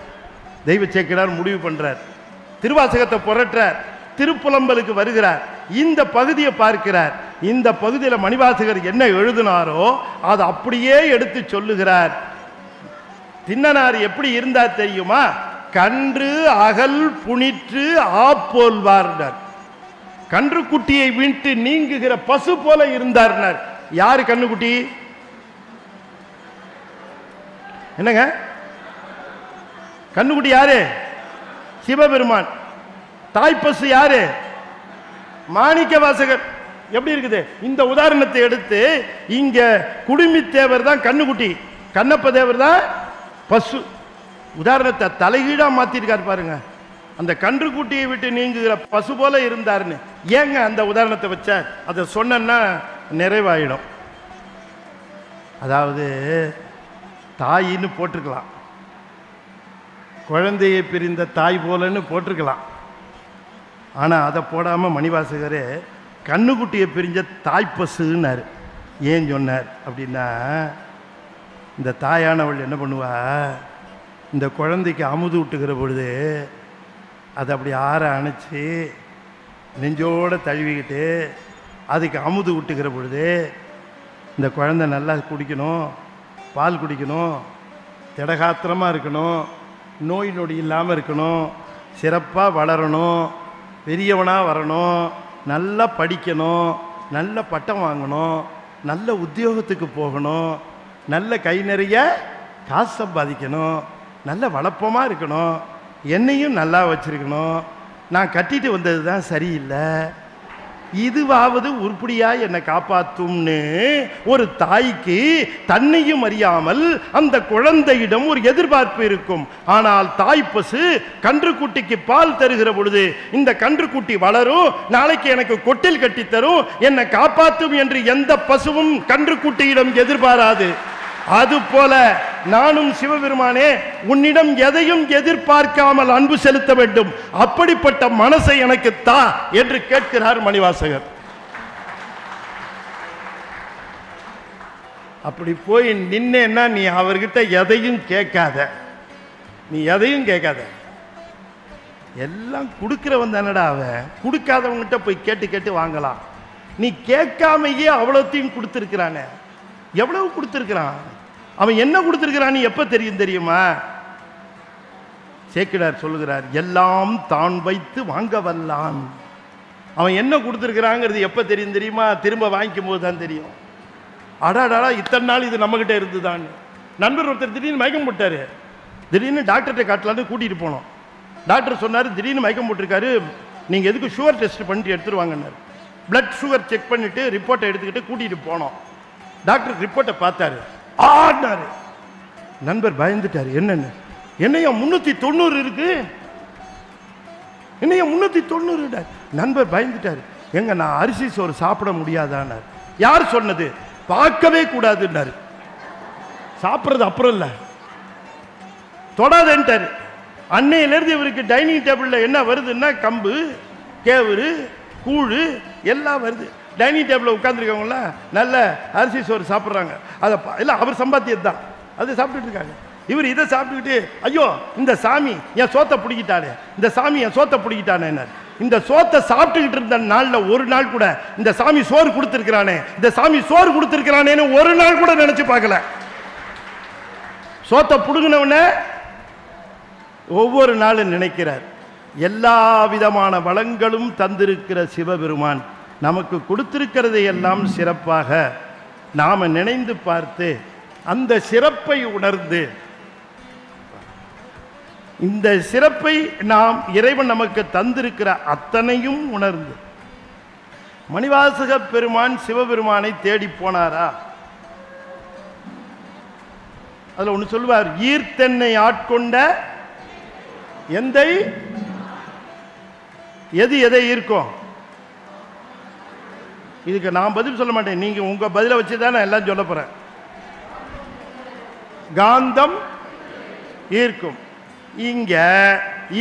தெய்வ சேக்கிழார் முடிவு பண்றார், திருவாசகத்தை புரட்டுறார், திருப்புலம்பலுக்கு வருகிறார், இந்த பகுதியை பார்க்கிறார். இந்த பகுதியில் மணிவாசகர் என்ன எழுதினாரோ அதை அப்படியே எடுத்து சொல்லுகிறார். திண்ணனார் எப்படி இருந்தார் தெரியுமா? கன்று அகல் புனிற்று ஆப்போல்வார். கன்று குட்டியை வீட்டு நீங்குகிற பசு போல இருந்தார். யாரு கண்ணுக்குட்டி? என்னங்க கண்ணுக்குட்டி? யாரு? சிவபெருமான். தாய்ப்பசு யாரு? மாணிக்க வாசகர். எப்படி இருக்குது? இந்த உதாரணத்தை எடுத்து இங்க குடுமி தேவர் தான் கண்ணுக்குட்டி, கண்ணப்ப தேவர் தான் பசு. உதாரணத்தை தலைகீழா மாத்திருக்காரு பாருங்க. அந்த கன்று குட்டியை விட்டு நீங்குகிற பசு போல இருந்தாருன்னு. ஏங்க அந்த உதாரணத்தை வச்ச? அதை சொன்னா நிறைவாயிடும். அதாவது தாயின்னு போட்டிருக்கலாம், குழந்தையை பிரிந்த தாய் போலன்னு போட்டிருக்கலாம். ஆனா அதை போடாம மணிவாசகரே கண்ணுக்குட்டியை பிரிஞ்ச தாய்ப்பசுன்னாரு. ஏன் சொன்னார் அப்படின்னா, இந்த தாயானவள் என்ன பண்ணுவா, இந்த குழந்தைக்கு அமுது விட்டுக்கிற பொழுது அதை அப்படி ஆற அணைச்சி நெஞ்சோடு தழுவிக்கிட்டு அதுக்கு அமுது விட்டுக்கிற பொழுது இந்த குழந்தை நல்லா குடிக்கணும், பால் குடிக்கணும், திடகாத்திரமாக இருக்கணும், நோய் நொடி இல்லாமல் இருக்கணும், சிறப்பாக வளரணும், பெரியவனாக வரணும், நல்லா படிக்கணும், நல்ல பட்டம் வாங்கணும், நல்ல உத்தியோகத்துக்கு போகணும், நல்ல கை நிறைய காசு சம்பாதிக்கணும், நல்ல வளப்பமாக இருக்கணும், என்னையும் நல்லா வச்சிருக்கணும், நான் கட்டிட்டு வந்தது தான் சரியில்லை, இதுவாவது உருப்படியா என்னை காப்பாற்றும்னு ஒரு தாய்க்கு தன்னையும் அறியாமல் அந்த குழந்தையிடம் ஒரு எதிர்பார்ப்பு இருக்கும். ஆனால் தாய்ப்பசு கன்றுக்குட்டிக்கு பால் தருகிற பொழுது இந்த கன்றுக்குட்டி வளரும், நாளைக்கு எனக்கு கொட்டில் கட்டி தரும், என்னை காப்பாற்றும் என்று எந்த பசுவும் கன்றுக்குட்டியிடம் எதிர்பாராது. அதுபோல நானும் சிவபெருமானே உன்னிடம் எதையும் எதிர்பார்க்காமல் அன்பு செலுத்த வேண்டும், அப்படிப்பட்ட மனசை எனக்கு தா என்று கேட்கிறார் மணிவாசகர். அப்படி போய் நின்னேன்னா நீ அவர்கிட்ட எதையும் கேட்காத, நீ எதையும் கேட்காத, எல்லாம் கொடுக்கிறவன் தானடா அவன், கொடுக்காதவங்கிட்ட போய் கேட்டு கேட்டு வாங்கலாம். நீ கேட்காமையே அவ்வளோத்தையும் கொடுத்துருக்கிறானே, எவ்வளவு கொடுத்துருக்கிறான், அவன் என்ன கொடுத்துருக்கிறான் எப்ப தெரியும் தெரியுமா? சேக்கிழார் சொல்லுகிறார், எல்லாம் தான் வைத்து வாங்க வல்லான். அவன் என்ன கொடுத்துருக்கிறாங்கிறது எப்ப தெரியும் தெரியுமா? திரும்ப வாங்கிக்கும் போது தான் தெரியும். அடாடா இத்தனை நாள் இது நம்ம கிட்ட இருந்துதான். நண்பர் ஒருத்தர் திடீர்னு மயக்கம் போட்டாரு, திடீர்னு டாக்டர்கிட்ட காட்டலான்னு கூட்டிட்டு போனோம். டாக்டர் சொன்னாரு திடீர்னு மயக்கம் போட்டிருக்காரு, நீங்க எதுக்கு சுகர் டெஸ்ட் பண்ணிட்டு எடுத்துட்டு வாங்கினார். பிளட் சுகர் செக் பண்ணிட்டு ரிப்போர்ட்டை எடுத்துக்கிட்டு கூட்டிட்டு போனோம். டாக்டர் ரிப்போர்ட்டை பார்த்தாரு, ஆடினாரு. நண்பர் பயந்துட்டாரு, என்னன்னு, என்னையா 390 இருக்கு, என்னையா 390. நண்பர் பயந்துட்டாரு, எங்க நான் அரிசி சோறு சாப்பிட முடியாதான்னார். யார் சொன்னது? பார்க்கவே கூடாதுன்னாரு. சாப்பிட்றது அப்புறம் இல்ல, தொடாதேன்ட்டாரு. அன்னையிலிருந்து இவருக்கு டைனிங் டேபிள்ல என்ன வருதுன்னா கம்பு, கேவுரு, கூழு எல்லாம் வருது. டைனிங் டேபிள் உட்காந்துருக்கவங்கள நல்ல அரிசி சோறு சாப்பிட்றாங்க. அதை இல்லை அவர் சம்பாத்தியம் தான், அதை சாப்பிட்டுட்டு இருக்காங்க. இவர் இதை சாப்பிட்டுக்கிட்டு ஐயோ இந்த சாமி என் சோத்தை பிடிக்கிட்டானே, இந்த சாமி என் சோத்தை பிடிக்கிட்டானே. இந்த சோத்தை சாப்பிட்டுக்கிட்டு இருந்த நாளில் ஒரு நாள் கூட இந்த சாமி சோறு கொடுத்துருக்கிறானே, இந்த சாமி சோறு கொடுத்துருக்கிறானேன்னு ஒரு நாள் கூட நினைச்சு பார்க்கல. சோத்தை புடுங்கினவன ஒவ்வொரு நாளும் நினைக்கிறார். எல்லா விதமான வளங்களும் தந்திருக்கிற சிவபெருமான் நமக்கு கொடுத்திருக்கிறதை எல்லாம் சிறப்பாக நாம நினைந்து பார்த்து அந்த சிறப்பை உணர்ந்து, இந்த சிறப்பை நாம் இறைவன் நமக்கு தந்திருக்கிற அத்தனையும் உணர்ந்து, மணிவாசக பெருமான் சிவபெருமானை தேடி போனாரா? அதுல ஒன்று சொல்லுவார், ஈர்த்தென்னை ஆட்கொண்ட எந்தை. எது எதை ஈர்க்கும்? இதுக்கு நான் பதில் சொல்ல மாட்டேன், நீங்க உங்க பதிலை வச்சுதான் நான் எல்லாம் சொல்ல போறேன். காந்தம் ஈர்க்கும். இங்க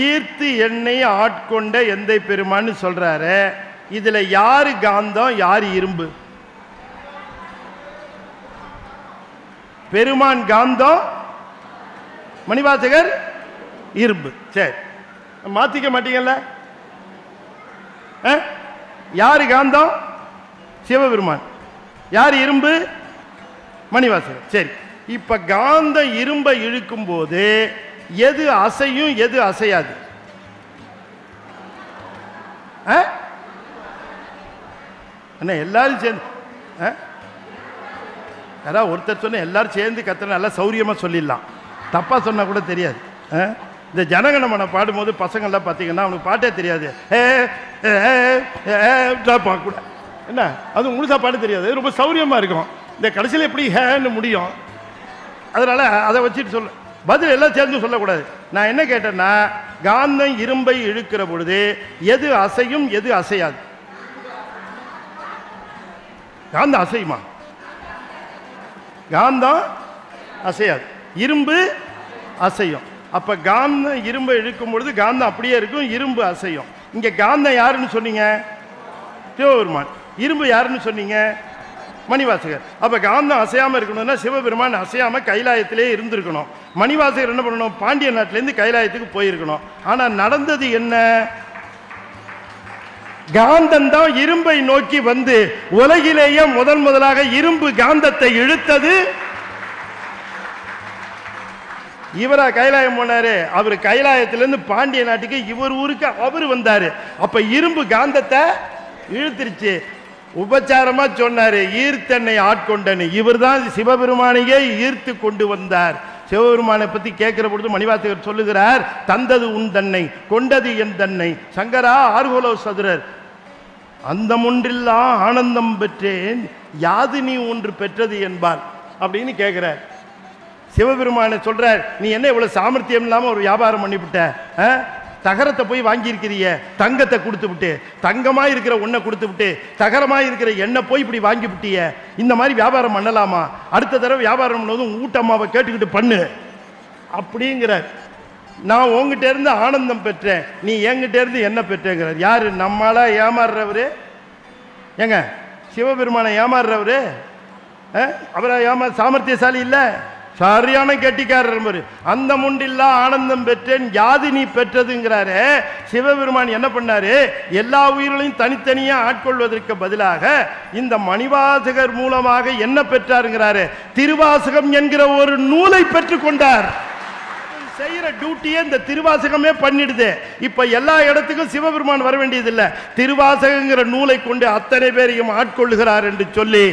ஈர்த்து எண்ணெய் ஆட்கொண்ட எந்தை பெருமான்னு சொல்றாரு. இதுல யாரு காந்தம், யாரு இரும்பு? பெருமான் காந்தம், மணிவாசகர் இரும்பு. சரி, மாத்திக்க மாட்டீங்கல்ல? யாரு காந்தம்? சிவபெருமான். யார் இரும்பு? மணிவாசகர். சரி, இப்ப காந்த இரும்பை இழுக்கும் போது எது அசையும் எது அசையாது? எல்லாரும் சேர்ந்து யாராவது ஒருத்தர் சொன்ன எல்லாரும் சேர்ந்து கத்தனை நல்லா சௌரியமா சொல்லிடலாம், தப்பா சொன்னா கூட தெரியாது. இந்த ஜனகணமன பாடும்போது பசங்கள்லாம் பார்த்தீங்கன்னா அவனுக்கு பாட்டே தெரியாது, கூட என்ன அது முழுசா பாட தெரியாது, ரொம்ப சௌரியமா இருக்கும். இந்த கடைசியில் எப்படி ஹேன்னு முடியும், அதனால அதை வச்சுட்டு சொல்ல, பதில் எல்லாம் சேர்ந்து சொல்லக்கூடாது. நான் என்ன கேட்டேன்னா, காந்தம் இரும்பை இழுக்கிற பொழுது எது அசையும் எது அசையாது? காந்தம் அசையுமா? காந்தம் அசையாது, இரும்பு அசையும். அப்ப காந்தம் இரும்பை இழுக்கும் பொழுது காந்தம் அப்படியே இருக்கும், இரும்பு அசையும். இங்க காந்தம் யாருன்னு சொன்னீங்க? சிவபெருமான். இரும்பு யாருன்னு சொன்னீங்க? மணிவாசகர். அப்ப காந்தம் அசையாம இருக்கணும்னா சிவபெருமான் அசையாம கைலாயத்திலே இருந்திருக்கணும். மணிவாசகர் என்ன பண்ணணும்? பாண்டிய நாட்டிலேருந்து கைலாயத்துக்கு போயிருக்கணும். ஆனா நடந்தது என்ன? காந்தம் தான் இரும்பை நோக்கி வந்து உலகிலேயே முதலாக இரும்பு காந்தத்தை இழுத்தது. இவரா கைலாயம் போனாரு? அவர் கைலாயத்திலிருந்து பாண்டிய நாட்டுக்கு இவர் ஊருக்கு அவர் வந்தாரு. அப்ப இரும்பு காந்தத்தை இழுத்துருச்சு. உபச்சாரமா சொன்னாரு, ஈர்த்தன்னை ஆட்கொண்டனு. இவர் தான் சிவபெருமானையே ஈர்த்து கொண்டு வந்தார். சிவபெருமானை பத்தி கேட்கிற பொழுது மணிவாசகர் சொல்லுகிறார், தந்தது உன் தன்னை, கொண்டது என் தன்னை. சங்கரா ஆர்கோலோ சதுரர், அந்த ஒன்றில்லா ஆனந்தம் பெற்றேன், யாது நீ ஒன்று பெற்றது என்பார் அப்படின்னு கேட்கிறார். சிவபெருமானை சொல்றார், நீ என்ன இவ்வளவு சாமர்த்தியம் இல்லாம ஒரு வியாபாரம் பண்ணிவிட்ட? தகரத்தை போய் வாங்கியிருக்கிறிய, தங்கத்தை கொடுத்து விட்டு, தங்கமா இருக்கிற உன்னை கொடுத்து விட்டு, தகரமா இருக்கிற எண்ணெய் போய் இப்படி வாங்கி விட்டிய. இந்த மாதிரி வியாபாரம் பண்ணலாமா? அடுத்த தடவை வியாபாரம் பண்ணுவதும் ஊட்டம்மாவை கேட்டுக்கிட்டு பண்ணு அப்படிங்கிறார். நான் உங்ககிட்ட இருந்து ஆனந்தம் பெற்றேன், நீ என்கிட்ட இருந்து என்ன பெற்றேங்கிறார். யாரு? நம்மளா ஏமாறுறவரு? ஏங்க சிவபெருமானை ஏமாறுறவரு? அவரை சாமர்த்தியசாலி இல்ல, சரியான கெட்டிக்காரர். அந்த முண்டில்லா ஆனந்தம் பெற்றேன், யாது நீ பெற்றதுங்கிறாரு. சிவபெருமான் என்ன பண்ணாரு? எல்லா உயிர்களையும் தனித்தனியா ஆட்கொள்வதற்கு பதிலாக இந்த மணிவாசகர் மூலமாக என்ன பெற்றாருங்கிறாரு? திருவாசகம் என்கிற ஒரு நூலை பெற்றுக் கொண்டார். செய்யற டியூட்டியே இந்த திருவாசகமே பண்ணிடுது. இப்ப எல்லா இடத்துக்கும் சிவபெருமான் வர வேண்டியதில்லை. திருவாசகங்கிற நூலை கொண்டு அத்தனை பேரையும் ஆட்கொள்ளுகிறார் என்று சொல்லி